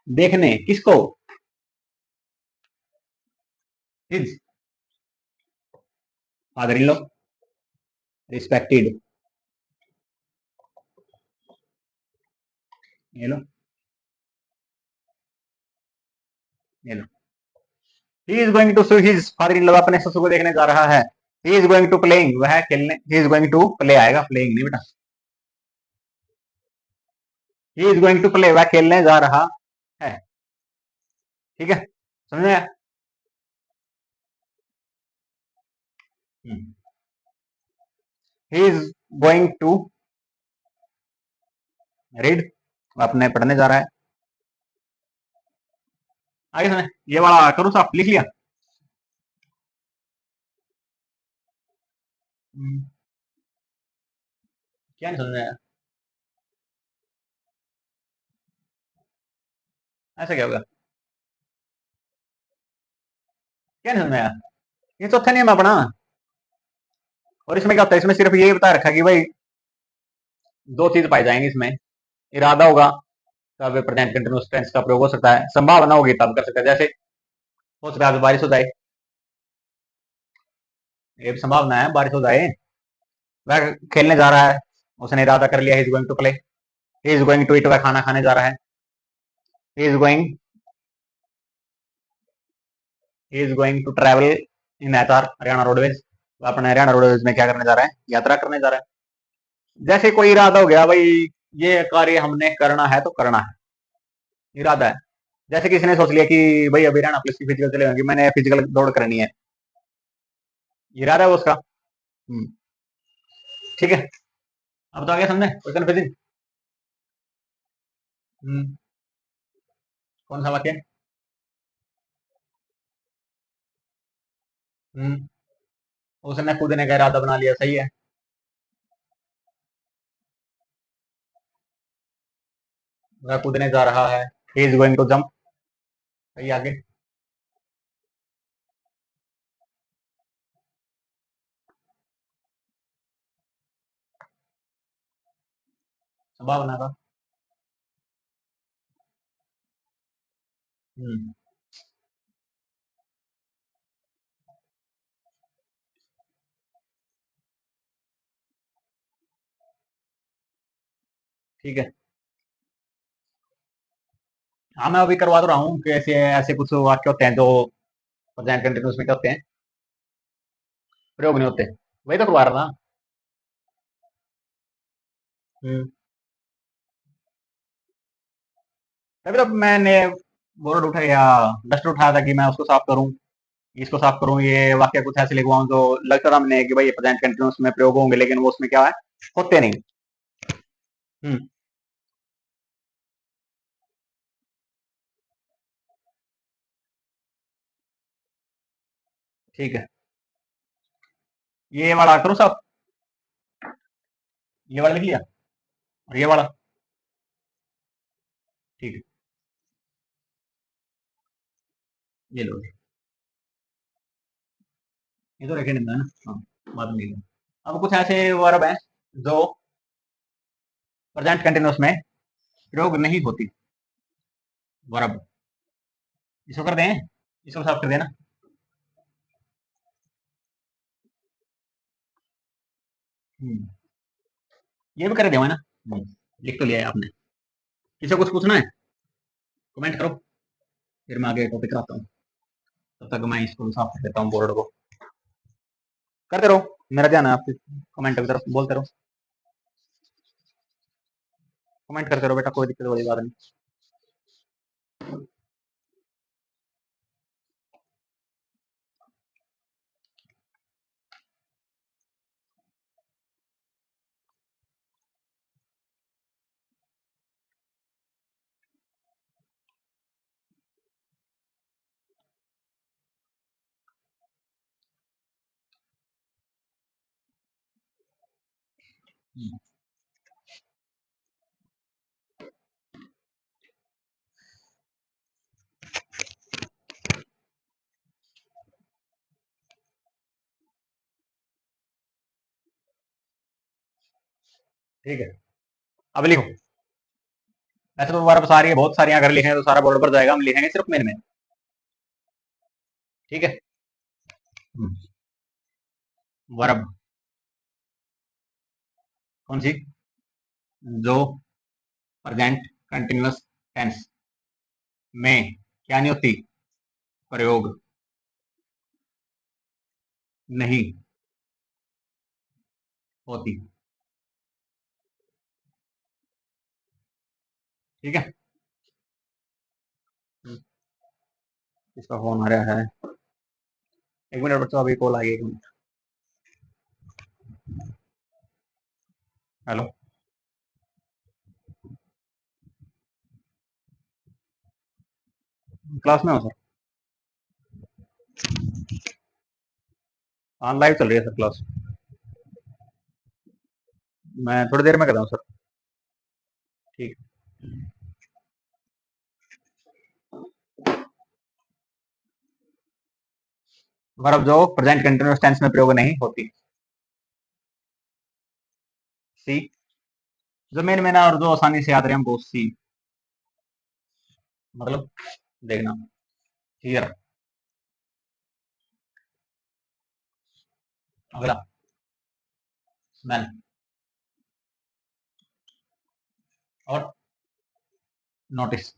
देखने किसको? His father in law, respected, ये लो, ये लो। He is going to see his father in law, अपने ससुर को देखने जा रहा है। He is going to playing, वह खेलने, he is going to play आएगा, प्लेइंग नहीं बेटा। He is going to play, वह खेलने जा रहा है। ठीक है, समझ में आया? He is going to read, अपने पढ़ने जा रहा है। आगे सुने, ये वाला करूँ साहब, लिख लिया? क्या नहीं समझ में आया? ऐसा क्या होगा? क्या नहीं समझ में आया? ये चौथा नियम है अपना। और इसमें क्या होता है, इसमें सिर्फ ये बता रखा कि भाई दो चीज पाई जाएंगी इसमें। इरादा होगा तब प्रेजेंट कंटिन्यूअस टेंस का प्रयोग हो सकता है, संभावना होगी तब कर सकता है। जैसे हो सकता है आज बारिश हो जाए, ये भी संभावना है बारिश हो जाए। वह खेलने जा रहा है, उसने इरादा कर लिया, he is going to play. He is going to eat, वह खाना खाने जा रहा है। He is going, he is going to travel in HR, Haryana roadways, अपने हरियाणा रोडवेज में क्या करने जा रहा है? यात्रा करने जा रहा है। जैसे कोई इरादा हो गया भाई, ये कार्य हमने करना है तो करना है, इरादा है। जैसे किसी ने सोच लिया कि भाई अभी हरियाणा पुलिस की फिजिकल चले होंगी, मैंने फिजिकल दौड़ करनी है, इरादा है वो उसका। ठीक है, अब तो आगे समझे कोई कन्फ्यूजन? कौन सा वाक्य? हम्म, उसने कूदने का इरादा बना लिया, सही है। वह कूदने जा रहा है, he is going to jump, सही है। आगे संभावना का। हम्म, ठीक है। हाँ, मैं अभी करवा तो रहा हूँ कि ऐसे ऐसे कुछ वाक्य होते हैं जो प्रेजेंट कंटिन्यूअस में क्या होते हैं, प्रयोग नहीं होते, वही तो करवा रहा था। हम्म, तभी तो मैंने बोर्ड उठाया, डस्टर उठाया था कि मैं उसको साफ करूँ, इसको साफ करूँ, ये वाक्य कुछ ऐसे लिखवाऊँ जो लगता था मैंने कि भाई ये प्रेजेंट कंटिन्यूअस में प्रयोग होंगे, लेकिन वो उसमें क्या है, होते नहीं। हम्म, ठीक है, ये वाला करूँ साहब, ये वाला लिख लिया, और ये वाला, ठीक है, ये लो, ये तो रखे नहीं था ना। हाँ, बाद में लिख लो। अब कुछ ऐसे वर्ब हैं जो प्रेजेंट कंटिन्यूअस में प्रयोग नहीं होती, वर्ब। इसको कर दें, इसको साफ कर देना। हम्म, ये भी कर दिया है ना। लिख तो लिया है आपने। किसी को कुछ पूछना है, कमेंट करो, फिर मैं आगे टॉपिक आता हूँ। तब तक मैं इसको भी साफ कर देता हूँ, बोर्ड को। करते रहो, मेरा ध्यान है आपके कमेंट की तरफ, बोलते रहो, कमेंट करते रहो बेटा, कोई दिक्कत वाली बात नहीं। ठीक है, अब लिखो। ऐसे तो वर्ब सारी है, बहुत सारी अगर लिखें तो सारा बोर्ड पर जाएगा, हम लिखेंगे सिर्फ मेन में। ठीक है, वर्ब कौन सी, जो प्रेजेंट कंटिन्यूअस टेंस में क्या नहीं होती, प्रयोग नहीं होती। ठीक है, इसका फोन आ रहा है, एक मिनट बच्चों, अभी कॉल आ गई, एक मिनट। हेलो, क्लास में हो सर? हाँ, लाइव चल रही है सर क्लास। मैं थोड़ी देर में कर रहा हूँ सर। ठीक, वर्ब जो प्रेजेंट कंटिन्यूअस टेंस में प्रयोग नहीं होती। सी, जो मेन मेन और जो आसानी से याद रहे हमको, सी मतलब देखना, हियर। अगला, स्मेल और notice.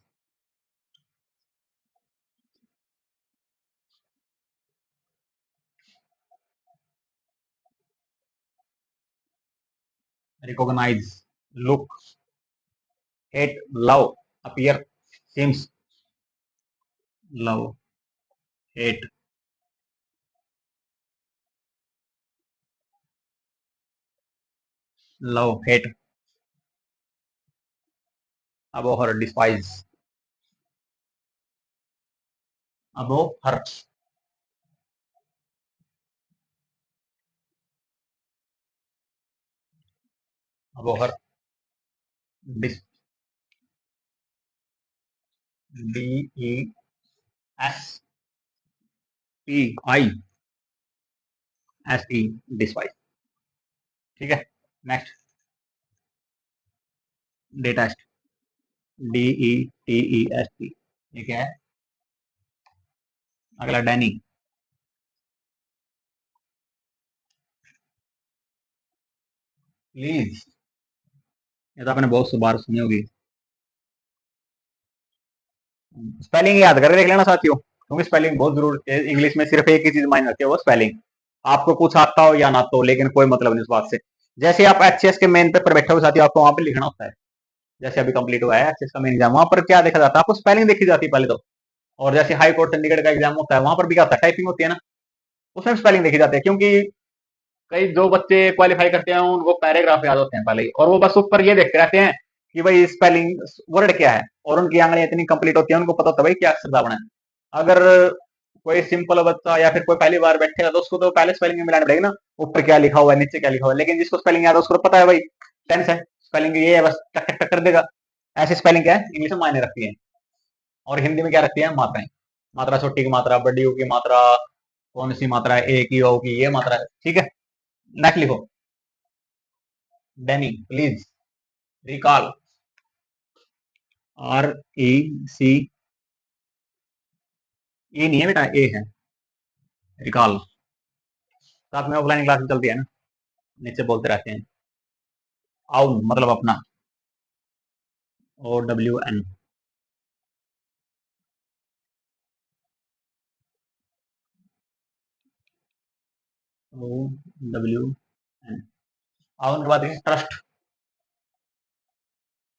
Recognise, look, hate, love, appear, seems, love, hate, love, hate, abhor, despise, abhor, abhor, dis, D E S P I S E, despise. ठीक है, next, detest, D E T E S T, ये क्या है? अगला, Danny, please, ये तो आपने बहुत बार सुनी होगी। स्पेलिंग याद करके देख लेना साथियों, क्योंकि स्पेलिंग बहुत जरूरी है। इंग्लिश में सिर्फ एक ही चीज मायने रखती है, वो स्पेलिंग। आपको कुछ आता हो या ना तो, लेकिन कोई मतलब नहीं उस बात से। जैसे आप एचएस के मेन पेपर बैठे हो साथियों, आपको वहां पे लिखना होता है। जैसे अभी कंप्लीट हुआ है एचएस का मेन एग्जाम, वहां पर क्या देखा जाता है, आपको स्पेलिंग देखी जाती है पहले तो। और जैसे हाई कोर्ट चंडीगढ़ का एग्जाम होता है, वहां पर भी क्या होता है, टाइपिंग होती है ना, उसमें स्पेलिंग देखी जाती है। क्योंकि कई जो बच्चे क्वालिफाई करते हैं उनको पैराग्राफ याद होते हैं पहले ही, और वो बस ऊपर ये देखते रहते हैं कि भाई स्पेलिंग वर्ड क्या है, और उनकी आंगलियां इतनी कंप्लीट होती है, उनको पता होता है भाई क्या अक्षर दबाना है। अगर कोई सिंपल बच्चा या फिर कोई पहली बार बैठेगा तो उसको तो पहले स्पेलिंग में मिलाना पड़ेगा ना, ऊपर क्या लिखा हुआ है, नीचे क्या लिखा हुआ है। लेकिन जिसको स्पेलिंग याद है उसको तो पता है भाई, टेंस है, स्पेलिंग ये है, बस टक टक टक कर देगा। ऐसी स्पेलिंग क्या है, इंग्लिश में मायने रखती है। और हिंदी में क्या रखती है, मात्राएं। मात्रा छोटी की मात्रा, बड़ी यू की मात्रा, कौन सी मात्रा है, ए की, ओ की, ये मात्रा है। ठीक है, नेक्स्ट लिखो, डेनी, प्लीज, रिकॉल, आर ई सी, ए नहीं है बेटा, ए है, रिकॉल। साथ में ऑफलाइन क्लास चलती है ना, नीचे बोलते रहते हैं। आउन मतलब अपना, O W N, O W N. Own के बाद trust,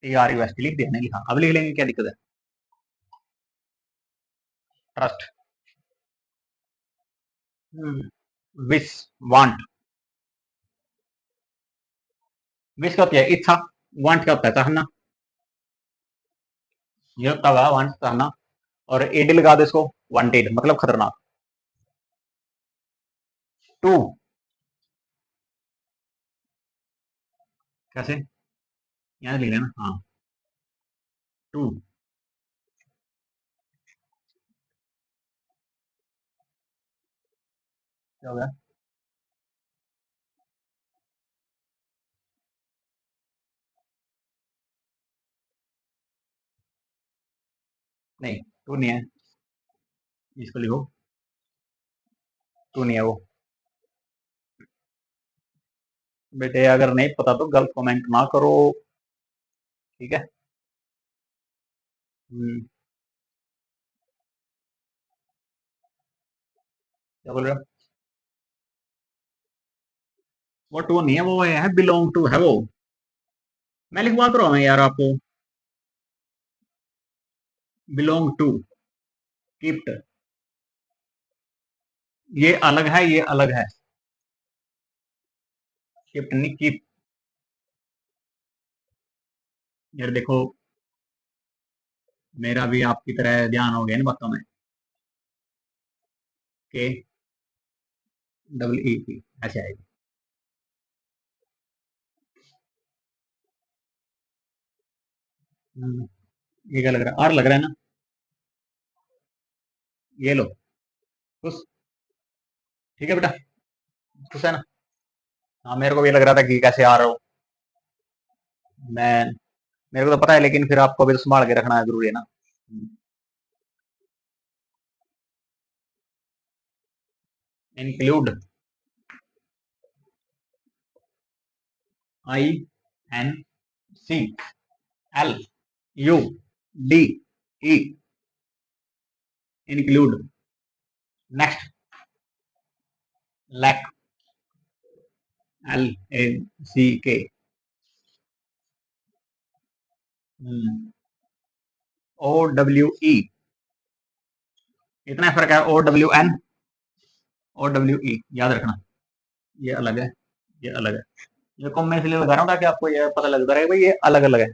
T R U S T, लिख दिया नहीं लिखा, अब लिख लेंगे, क्या दिक्कत है। ट्रस्ट, विश, वांट, विश क्या होती है, इच्छा। वांट क्या होता है, चाहना। ये होता है वांट, चाहना। और एडी लगा दो इसको, वांटेड मतलब खतरनाक। टू, कैसे? यहाँ लिख लेना, हाँ 2। क्या हो गया? नहीं 2 नहीं है, इसको लिखो 2 नहीं है वो। बेटे अगर नहीं पता तो गलत कमेंट ना करो, ठीक है? क्या बोल रहे हो? वो 2 नहीं है, वो है बिलोंग टू है वो। मैं लिखवा तो रहा हूँ यार आपको, बिलोंग टू, कीप्ट, ये अलग है, ये अलग है, कीप्ट नहीं कीप। यार देखो, मेरा भी आपकी तरह ध्यान हो गया इन बातों में। के डबल ई पी ऐसे आएगी। ये क्या लग रहा है? आर लग रहा है ना? ये लो, खुश? ठीक है बेटा, खुश है ना? हाँ मेरे को भी लग रहा था कि कैसे आ रहा हूँ मैं, मेरे को तो पता है, लेकिन फिर आपको भी तो संभाल के रखना जरूरी है ना। Include, I N C L U D E, include. Next, lack, L A C K, O W E, इतना फर्क है, O W N, O W E, याद रखना। ये अलग है, ये अलग है। ये कॉम मैं इसलिए लगा रहा हूँ ताकि आपको ये पता लगता रहे भाई ये अलग अलग है।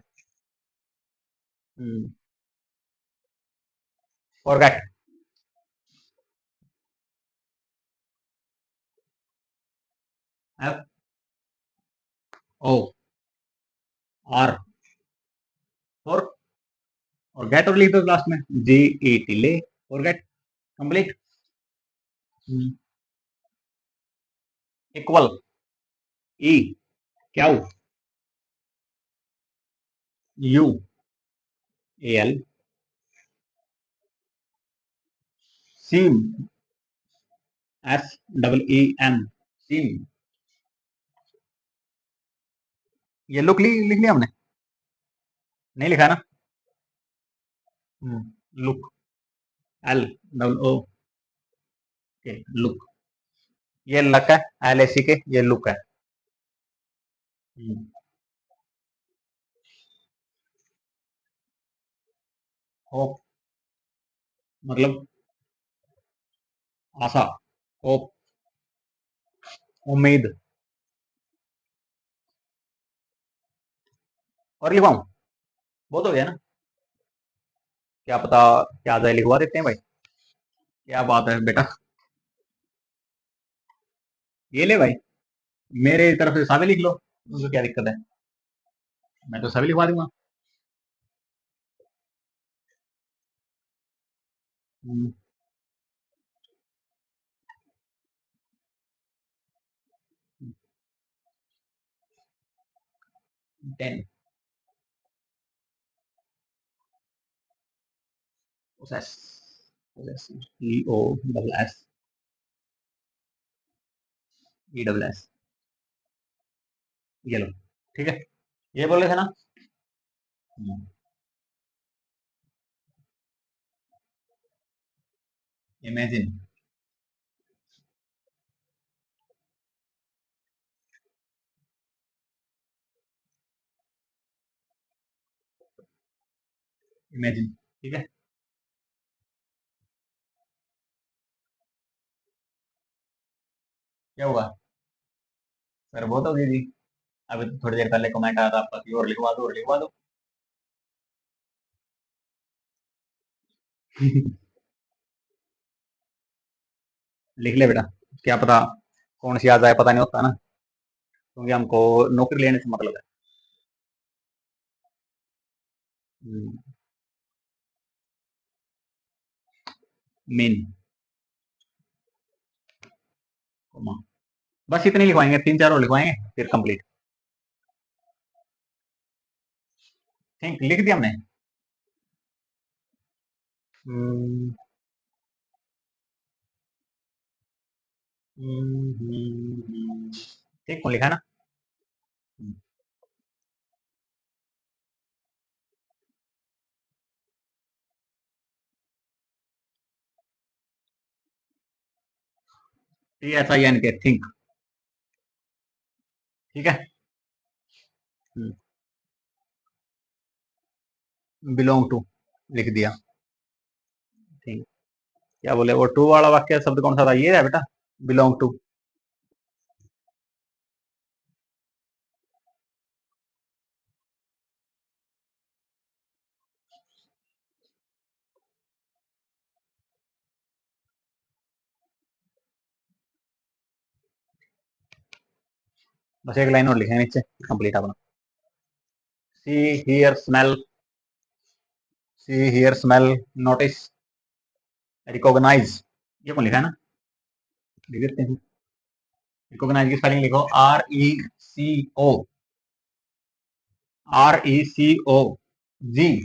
Forget, F O R, for, और गेट और लिख दो लास्ट में, जी ई टी, ले, forget, complete. Equal, E, Q, U A L, seem, S double E M, seem. ये लुक लिख लिया हमने? नहीं लिखा ना? लुक, एल डबल ओ के, लुक। ये लक है, एल ए सी के, ये लुक है। होप मतलब आशा, होप, उम्मीद। और लिखवाऊं? बहुत हो गया ना? क्या पता क्या जाए, लिखवा देते हैं भाई। क्या बात है बेटा, ये ले भाई, मेरे तरफ से सभी लिख लो, मुझे क्या दिक्कत है, मैं तो सभी लिखवा दूंगा। 10, possess, possess, E O double S, E double S, ये लो, ठीक है? ये बोले थे ना? इमेजिन, इमेजिन, ठीक है? क्या हुआ? सर बहुत हो गई जी, अभी तो थोड़ी देर पहले कमेंट आया था आपका कि और लिखवा दो, और लिखवा दो। लिख ले बेटा, क्या पता कौन सी आ जाए, पता नहीं होता ना, क्योंकि हमको नौकरी लेने से मतलब है। मीन, बस इतने लिखवाएंगे, 3-4 और लिखवाएंगे फिर कंप्लीट। थिंक लिख दिया हमने। ठीक कौन लिखा है ना। THINK, थिंक, ठीक है। बिलोंग टू लिख दिया। थिंक, क्या बोले वो टू वाला वाक्य शब्द कौन सा था, ये है बेटा, बिलोंग टू। बस एक लाइन और लिखेंगे नीचे, कंप्लीट अपना। See hear smell, see hear smell, notice, recognise, ये कौन लिखा है ना, लिख देते हैं। रिकॉग्नाइज की स्पेलिंग लिखो, RECO, RECOG, NIZE,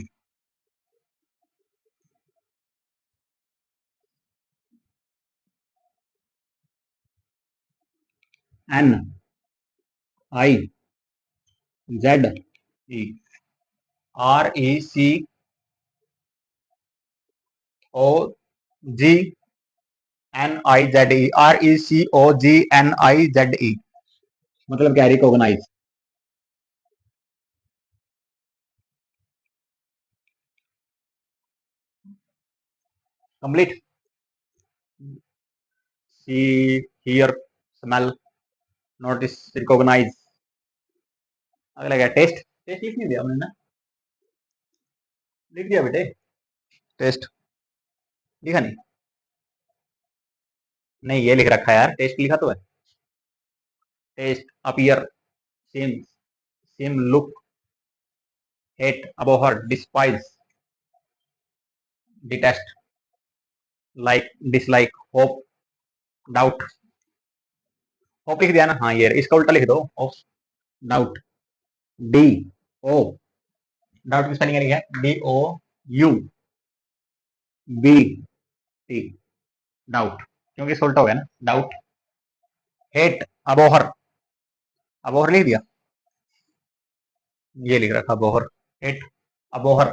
RECOGNIZE, मतलब क्या, recognise. Complete. See hear smell notice recognise, अगला क्या, टेस्ट, टेस्ट लिख नहीं दिया हमने ना, लिख दिया बेटे, टेस्ट लिखा नहीं, नहीं ये लिख रखा है यार, टेस्ट लिखा तो है। Test, appear, same, same look, hate, abhor, despise, detest, like, dislike, hope, doubt, hope लिख दिया ना, हाँ ये इसका उल्टा लिख दो, of, doubt, D O, doubt की स्पेलिंग क्या है, DOUBT, डाउट, क्योंकि इसका उल्टा हो गया ना, डाउट। हेट, अबोहर, अबोहर लिख दिया, ये लिख रखा abhor, hate, abhor,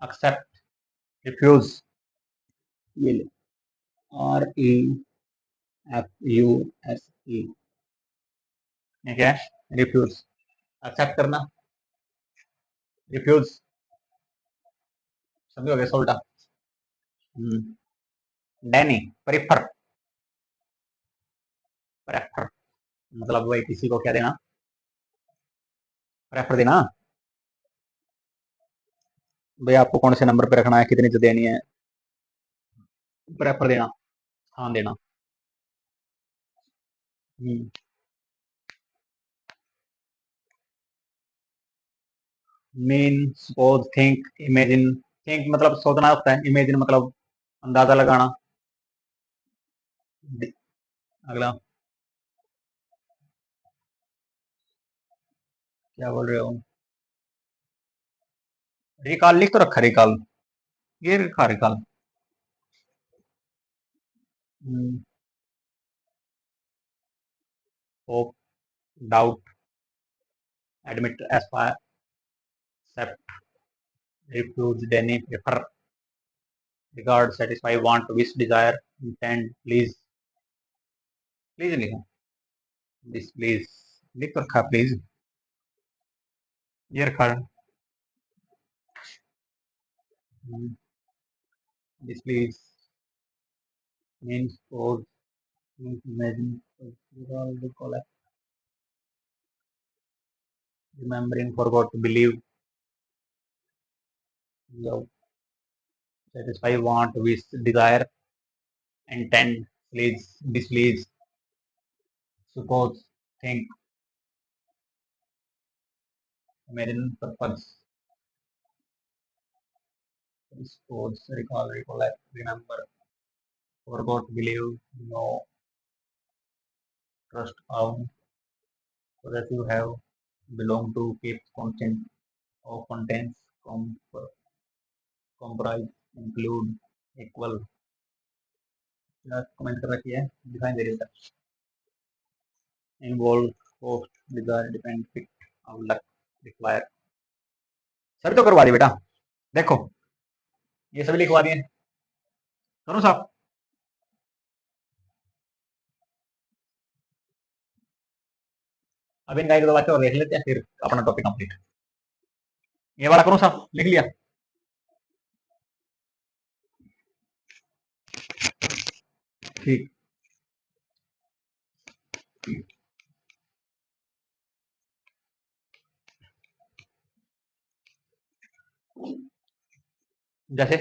accept, refuse, ये REFUSE, ये क्या है, रिफ्यूज, एक्सेप्ट करना, रिफ्यूज, समझोगे सोल्टा। डैनी, प्रेफर, प्रेफर मतलब वही किसी को क्या देना, प्रेफर देना, भाई आपको कौन से नंबर पे रखना है, कितनी इज्जत देनी है, प्रेफर देना, स्थान देना। Mean, suppose, think, imagine, think मतलब सोचना होता है, इमेजिन मतलब अंदाजा लगाना। अगला क्या बोल रहे हो, रिकॉल लिख तो रखा, रिकॉल, ये लिखा recall. Hope, doubt, admit, aspire, accept, refuse, deny, prefer, regard, satisfy, want, wish, desire, intend, please, please लिखो, दिस प्लीज लिख तो रखा, प्लीज ये रखा, this please means suppose, imagine, recollect, remembering, forgot, believe, love, satisfy, want, wish, desire, intend, please, displease, suppose, think, imagine purpose, sports, recall, recollect, remember, forgot, believe, know, trust, own, possess, you have, belong to, keep, constant, or contains, comprise, include, equal. Comment कर रखी है, दिखाई दे रही है, involve, post, desire, depend, fit, lack, require, सभी तो करवा दी बेटा। देखो ये सभी लिखवा दिए, करो साहब। अब इनका एक दो बातें और देख लेते हैं, फिर अपना टॉपिक कंप्लीट। ये वाला करो साहब, लिख लिया। ठीक, जैसे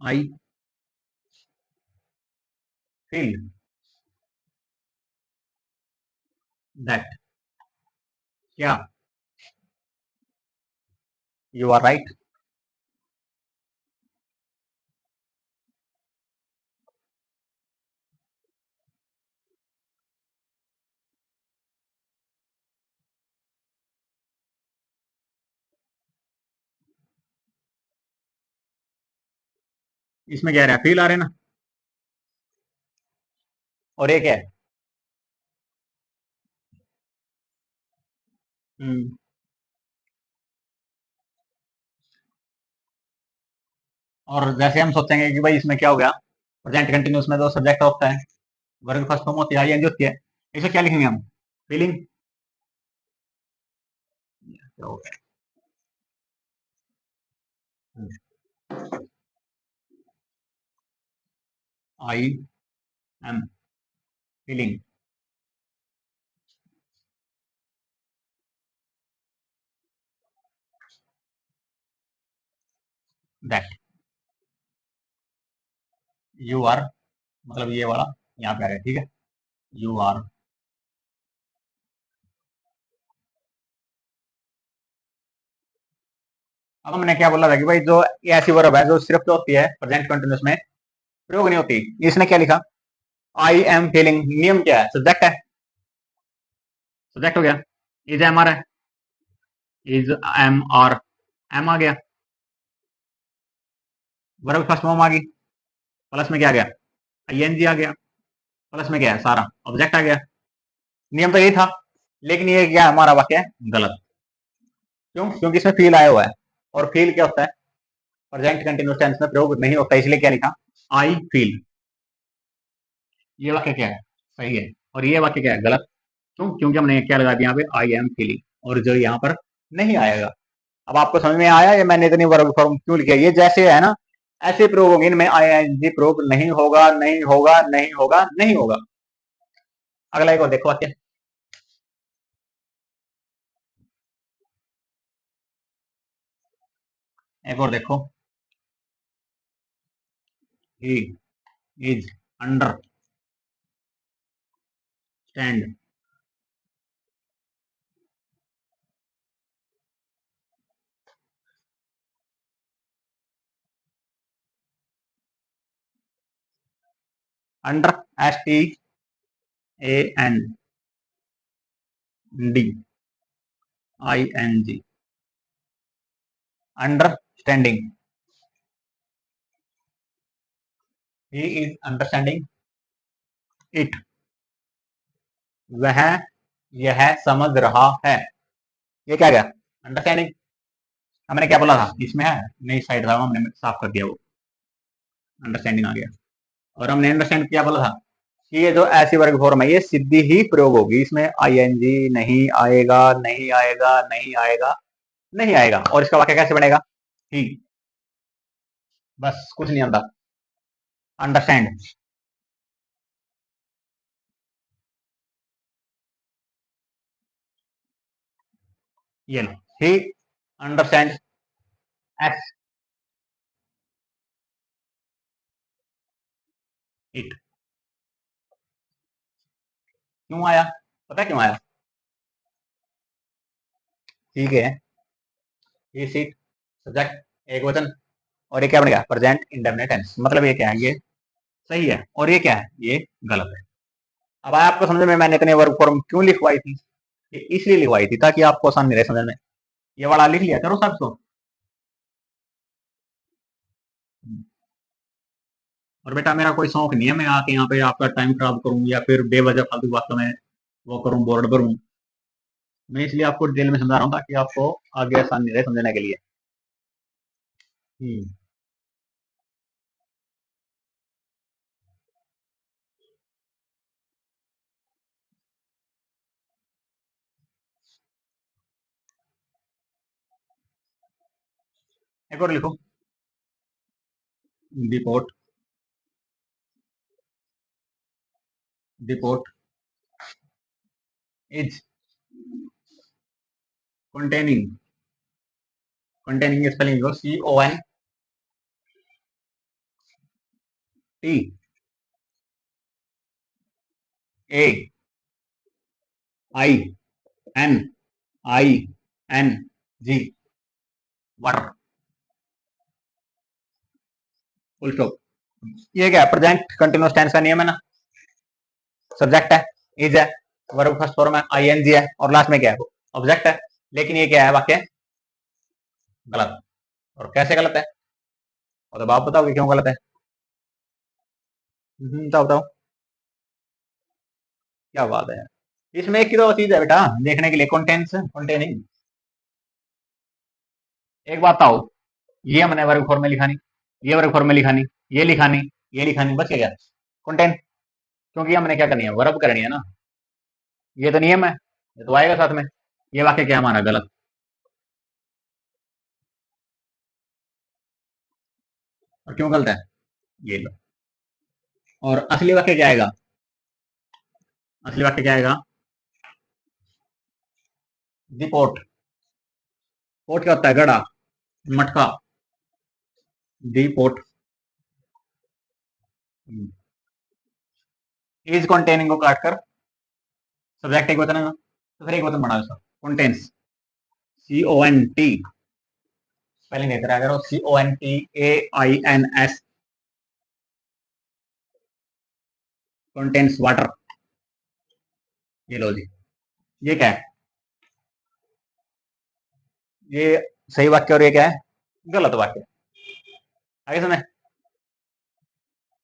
आई फील दैट, क्या यू आर राइट। इसमें क्या रहा है, फील आ रहे हैं ना, और ये क्या है, हम्म, और जैसे हम सोचेंगे कि भाई इसमें क्या हो गया, प्रेजेंट कंटिन्यूस में तो सब्जेक्ट होता है, वर्ग फर्स्ट फॉर्म होती है, आई एन जी होती है, इसे क्या लिखेंगे हम, फीलिंग, क्या हो गया, I am feeling that, you are, मतलब ये वाला यहाँ पे आ गया, ठीक है, यू आर। अब हमने क्या बोला था कि भाई जो ये ऐसी वर्ब है जो सिर्फ जो होती है प्रेजेंट कंटिन्यूस में प्रयोग नहीं होती, इसने क्या लिखा, आई एम फीलिंग, नियम क्या है, सब्जेक्ट है, सब्जेक्ट हो गया, इज एम आर है, इज एम आर, एम आ गया, वर्ब फर्स्ट फॉर्म आ गई, प्लस में क्या आ गया, आई एन जी आ गया, प्लस में क्या है, सारा ऑब्जेक्ट आ गया। नियम तो यही था, लेकिन ये क्या हमारा वाक्य है गलत, क्यों, क्योंकि इसमें फील आया हुआ है, और फील क्या होता है, प्रेजेंट कंटिन्यूस टेंस में प्रयोग नहीं होता, इसलिए क्या लिखा, आई फील। ये वाक्य क्या है, सही है, और ये वाक्य क्या है, गलत, क्यों, क्योंकि हमने क्या लगा दिया यहाँ पे, आई एम फीलिंग, और जो यहाँ पर नहीं आएगा। अब आपको समझ में आया ये मैंने इतनी वर्ब फॉर्म क्यों लिखा, ये जैसे है ना ऐसे प्रयोग होंगे, इनमें आई एन जी प्रयोग नहीं होगा, नहीं होगा, नहीं होगा, नहीं होगा। अगला एक और देखो वाक्य, एक और देखो, he is understand, under, S T A N D I N G, understanding, he is understanding it, वह यह समझ रहा है, ये क्या गया, अंडरस्टैंडिंग। हमने क्या बोला था, इसमें है नई साइड था, हमने साफ कर दिया, वो अंडरस्टैंडिंग आ गया। और हमने अंडरस्टैंड क्या बोला था कि ये जो ऐसी वर्ग फॉर्म है ये सीधी ही प्रयोग होगी, इसमें आईएनजी नहीं आएगा, नहीं आएगा, नहीं आएगा, नहीं आएगा, और इसका वाक्य कैसे बनेगा, ही, बस कुछ नहीं आता, अंडरस्टैंड, ये लो, ही अंडरस्टैंड एक्स, इट। क्यों आया? पता क्यों आया? ठीक है, ही सीट सब्जेक्ट एक वचन, और ये क्या बन गया? Present indefinite tense. मतलब ये क्या है? ये सही है, और ये क्या है? ये गलत है। अब आपको समझ में मैंने इतने वर्क फॉर्म क्यों लिखवाई थी? ये इसलिए लिखवाई थी ताकि आपको आसान रहे समझ में। ये वाला लिख लिया करो सब तो। और बेटा मेरा कोई शौक नहीं है मैं आके यहाँ पे आपका टाइम खराब करूँ या फिर बेवजह फालतू बातों में वो करूँ, बोर्ड भरूँ। मैं इसलिए आपको डिटेल में समझा रहा हूँ ताकि आपको आगे आसानी रहे समझने के लिए। एक और लिखो, deport, deport is containing, containing spelling लिखो CONTAING वाटर, फुल स्टॉप। ये क्या है? प्रेजेंट कंटिन्यूअस टेंस का नियम है ना। सब्जेक्ट है, इज है, वर्ब फर्स्ट फॉर्म है, आईएनजी है, और लास्ट में क्या है? ऑब्जेक्ट है। लेकिन ये क्या है? वाक्य गलत। और कैसे गलत है? और तो आप बताओगे क्यों गलत है? बताओ बताओ। क्या बात है, इसमें एक ही तो चीज है बेटा देखने के लिए, कंटेंट्स कंटेनिंग। एक बात आओ, ये हमने वर्ग फॉर्म में लिखा नहीं, ये वर्ग फॉर्म में लिखा नहीं, ये लिखा नहीं, ये लिखा नहीं, बच क्या? कंटेंट। क्योंकि हमने क्या करनी है? वर्ब करनी है ना। ये तो नियम है, ये तो आएगा साथ में। ये वाक्य क्या हमारा? गलत। और क्यों गलत है? ये लो। और असली वाक्य क्या आएगा? असली वाक्य क्या आएगा? डिपोर्ट। पोर्ट क्या होता है? गड़ा, मटका। डिपोर्ट। इज कंटेनिंग को काटकर सब्जेक्ट एक वचन है ना, तो फिर एक वचन बना दो, कंटेन्स। CONT स्पेलिंग देख रहा है अगर CONTAINS, कंटेन्स वाटर। ये लो जी, ये क्या है? ये सही वाक्य, और ये क्या है? गलत वाक्य। आगे सुने।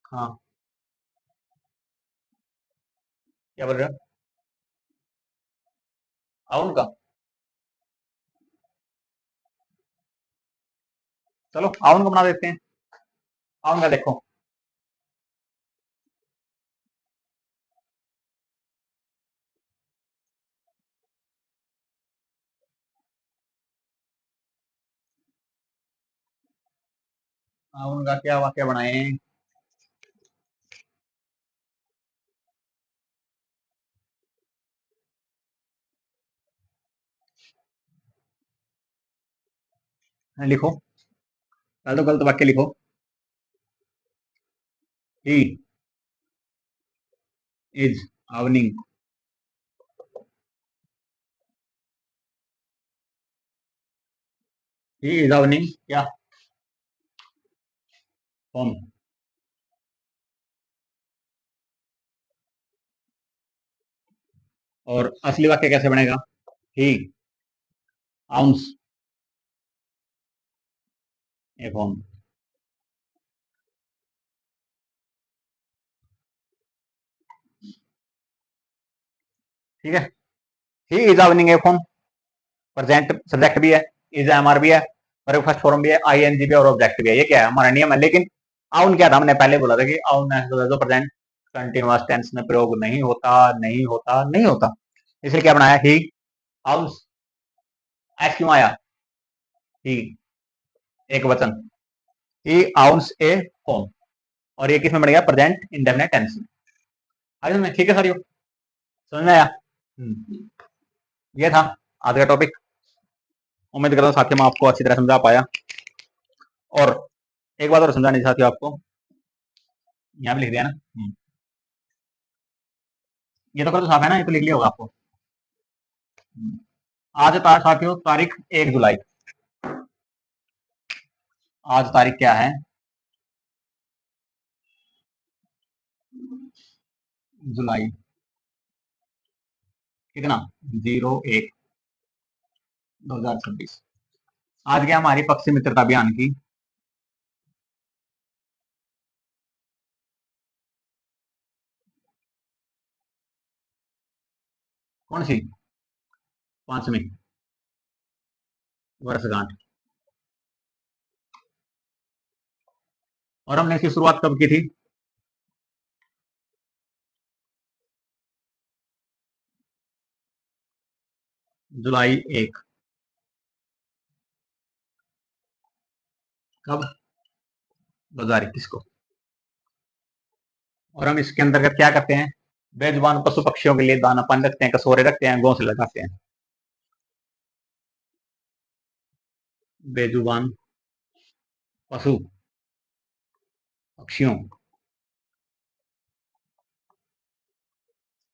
हाँ, क्या बोल रहे हो? आउन का? चलो आउन का बना देते हैं। आउन का देखो, आउन का क्या वाक्य बनाए? लिखो, पहले तो गलत वाक्य लिखो। ही इज आवनिंग, ही इज आवनिंग क्या? कौन? और असली वाक्य कैसे बनेगा? He owns a phone. ठीक है, he is owning a phone, present subject भी है, इज एमआर भी है, और फर्स्ट फॉर्म भी है, आईएनजी भी है, और ऑब्जेक्ट भी है। ये क्या है? हमारा नियम है। लेकिन आउन क्या था? हमने पहले बोला था कि आउन जो प्रेजेंट कंटिन्यूअस टेंस में प्रयोग नहीं होता, नहीं होता, नहीं होता। इसलिए क्या बनाया? ही आउंस। एस क्यों आया? ही एक वचन, ही आउंस ए फोन, और ये किस में बन गया? प्रेजेंट इंडेफिनिट टेंस में। आगे में ठीक है सारियों, समझ में आया? ये था आज का टॉपिक। उम्मीद करता हूँ साथियों मैं आपको अच्छी तरह समझा पाया। और एक बात और समझानी साथियों आपको, यहाँ भी लिख दिया ना। ये तो कर दो साफ है ना, ये तो लिख लिया होगा आपको। आज साथियों तारीख 1 जुलाई। आज तारीख क्या है? जुलाई कितना? 01/2026। आज क्या हमारी पक्षी मित्रता अभियान की कौन सी 5वीं वर्षगांठ। और हमने इसकी शुरुआत कब की थी? जुलाई 1। कब? 2021 को। और हम इसके अंतर्गत क्या करते हैं? बेजुबान पशु पक्षियों के लिए दाना पानी रखते हैं, कसोरे रखते हैं, घोंसले लगाते हैं। बेजुबान पशु पक्षियों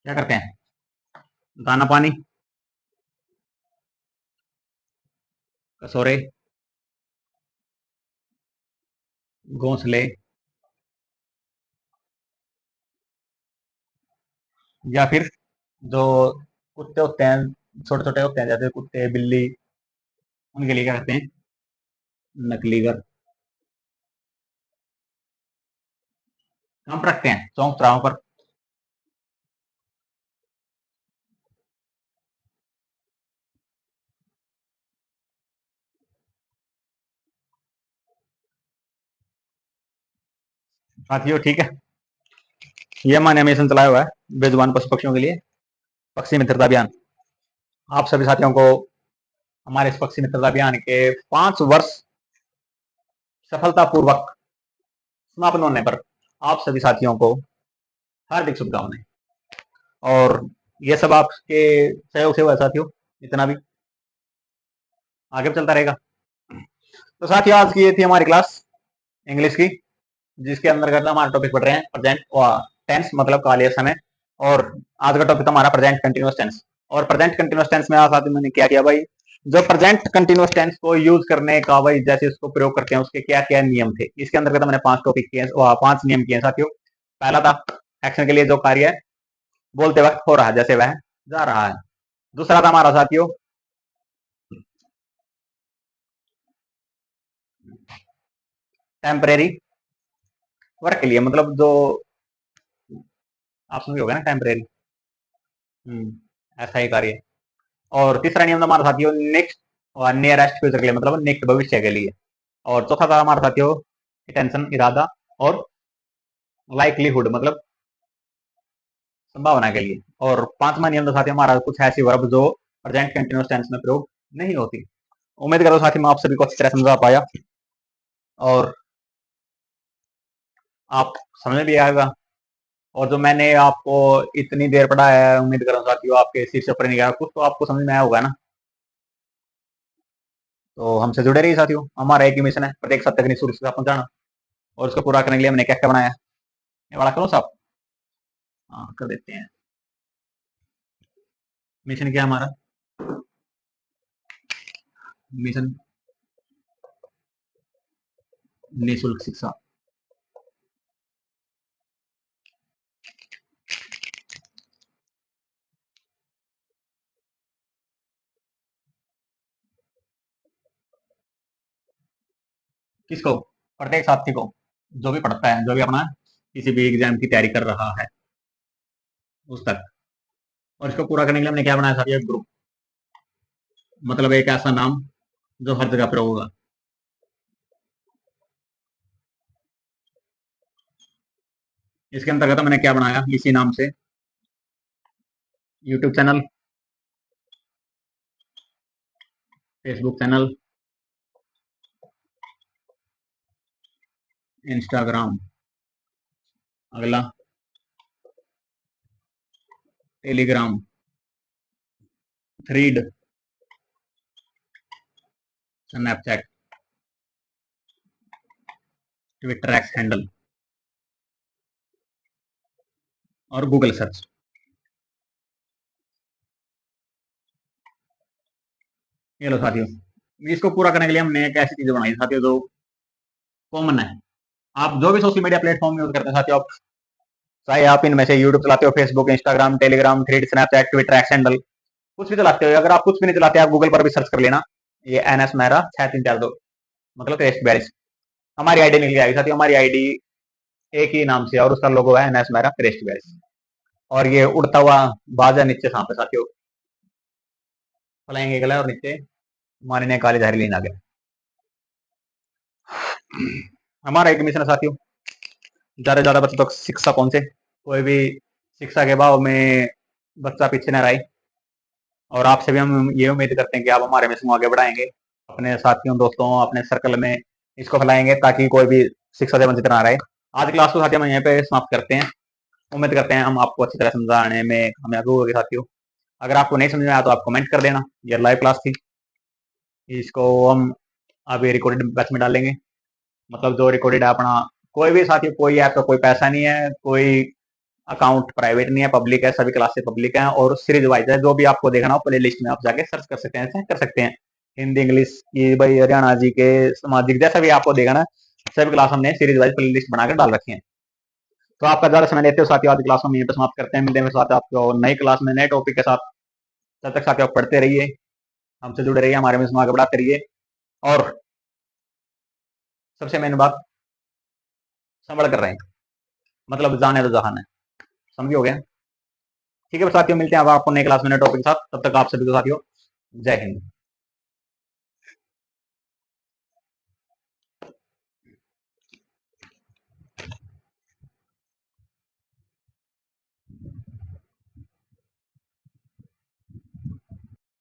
क्या करते हैं? दाना पानी, कसोरे, घोंसले, या फिर जो कुत्ते होते हैं, छोटे छोटे होते हैं, जैसे कुत्ते बिल्ली, उनके लिए क्या करते हैं? नकली घर। कहाँ पर रखते हैं? चौक चौराहों पर। साथियों ठीक है, ये हमारे मिशन चलाया हुआ है बेजुबान पशु पक्षियों के लिए पक्षी मित्रता अभियान। आप सभी साथियों को हमारे इस पक्षी मित्रता अभियान के 5 वर्ष सफलतापूर्वक समापन होने पर आप सभी साथियों को हार्दिक शुभकामनाएं। और ये सब आपके सहयोग से हुआ साथियों, इतना भी आगे भी चलता रहेगा। तो साथियों आज की ये थी हमारी क्लास इंग्लिश की, जिसके अंतर्गत हमारा टॉपिक पढ़ रहे हैं प्रेजेंट टेंस, मतलब कालीय समय। और आज का टॉपिक हमारा प्रेजेंट कंटिन्यूअस टेंस। और प्रेजेंट कंटिन्यूअस टेंस में आज मैंने क्या किया भाई, जो प्रेजेंट कंटिन्यूअस टेंस को यूज करने का भाई जैसे उसको प्रयोग करते हैं उसके क्या क्या नियम थे, इसके अंतर्गत मैंने 5 टॉपिक किए, 5 नियम किए साथियों। पहला था एक्शन के लिए जो कार्य है बोलते वक्त हो रहा है जैसे वह जा रहा है। दूसरा था हमारा साथियों टेम्परेरी वर्क के लिए, मतलब जो आप समझ होगा ना टेम्परेरी, ऐसा ही कार्य। और तीसरा नियम था हमारा साथियों नेक्स्ट और नियरेस्ट फ्यूचर के लिए, मतलब नेक्स्ट भविष्य के लिए। और चौथा था हमारा साथियों इंटेंशन इरादा, और लाइकलीहुड मतलब संभावना के लिए। और पांचवा नियम था साथियों हमारा कुछ ऐसी वर्ब जो प्रेजेंट कंटिन्यूअस टेंस में प्रयोग नहीं होती। उम्मीद करो साथी मैं आप सभी को अच्छी तरह समझा पाया और आप समझ भी आएगा। और जो मैंने आपको इतनी देर पढ़ाया है, उम्मीद कर रहा हूँ साथियों आपके शीर्ष पर नहीं गया, कुछ तो आपको समझ में आया होगा ना। तो हमसे जुड़े रहिए साथियों, हमारा एक ही मिशन है प्रत्येक सत्य तक सुरक्षित पहुंचाना। और उसको पूरा करने के लिए हमने क्या क्या बनाया, ये वाला करो साहब। हाँ कर देते हैं। मिशन क्या हमारा? मिशन निःशुल्क शिक्षा। किसको? प्रत्येक साथी को, जो भी पढ़ता है, जो भी अपना किसी भी एग्जाम की तैयारी कर रहा है उस तक। और इसको पूरा करने के लिए हमने क्या बनाया साथियों? ग्रुप, मतलब एक ऐसा नाम जो हर जगह प्रयोग होगा। इसके अंतर्गत मैंने क्या बनाया इसी नाम से? YouTube channel, Facebook channel, Instagram, अगला Telegram, Thread, Snapchat, Twitter X handle और गूगल सर्च। ये लो साथियों, इसको पूरा करने के लिए हमने एक ऐसी चीज बनाई साथियों जो कॉमन है। आप जो भी सोशल मीडिया प्लेटफॉर्म यूज करते हैं साथियों, आप चाहे आप इनमें से यूट्यूब चलाते हो, Facebook, Instagram, Telegram, thread, Snapchat, Twitter, X handle, कुछ भी चलाते हो, अगर आप कुछ भी नहीं चलाते, आप गूगल पर भी सर्च कर लेना, ये NS मेहरा 6342 मतलब क्रेस्ट 42, हमारी आईडी निकल जाएगी साथियों। हमारी आईडी एक ही नाम से और उसका लोगो है NS मेहरा क्रेस्ट 42, और ये उड़ता हुआ बाजा नीचे सांप है साथियों, फ्लाइंग ईगल है, और नीचे माननीय काली जहरी लीन आ गया। हमारा एक मिशन है साथियों, ज्यादा से ज्यादा बच्चों तक शिक्षा पहुंचे, कोई भी शिक्षा के भाव में बच्चा पीछे न रहे, और आपसे भी हम ये उम्मीद करते हैं कि आप हमारे मिशन को आगे बढ़ाएंगे, अपने साथियों, दोस्तों, अपने सर्कल में इसको फैलाएंगे, ताकि कोई भी शिक्षा से वंचित ना रहे। आज क्लास को साथियों हम यहीं पे समाप्त करते हैं। उम्मीद करते हैं हम आपको अच्छी तरह समझाने में कामयाब होंगे साथियों। अगर आपको नहीं समझ में आया तो आप कमेंट कर देना। ये लाइव क्लास थी, इसको हम अभी रिकॉर्डेड बैच में डालेंगे, मतलब जो रिकॉर्डेड है अपना। कोई भी साथियों, कोई ऐप का कोई पैसा नहीं है, कोई अकाउंट प्राइवेट नहीं है, पब्लिक है, सभी क्लासेस पब्लिक हैं, और सीरीज वाइज है। जो भी आपको देखना हो प्ले लिस्ट में आप जाके सर्च कर सकते हैं, चेक कर सकते हैं, हिंदी, इंग्लिश की, भाई हरियाणा जी के, सामाजिक, जैसा भी आपको देखना, सभी क्लास हमने सीरीज वाइज प्ले लिस्ट बनाकर डाल रखी है। तो आपका ज्यादा समय लेते हो साथियों, आज क्लास हम यहीं पर समाप्त करते हैं। मिलते हैं साथ आपको नई क्लास में नए टॉपिक के साथ। तब तक साथियों आप पढ़ते रहिए, हमसे जुड़े रहिए, हमारे मिशन आगे बढ़ाते रहिए, और सबसे मेन बात, संभल कर रहे हैं, मतलब जाने तो जहान है, समझ हो गया। ठीक है साथियों, मिलते हैं अब आपको नई क्लास में नए टॉपिक के साथ। तब तक आप सभी को साथियों जय हिंद।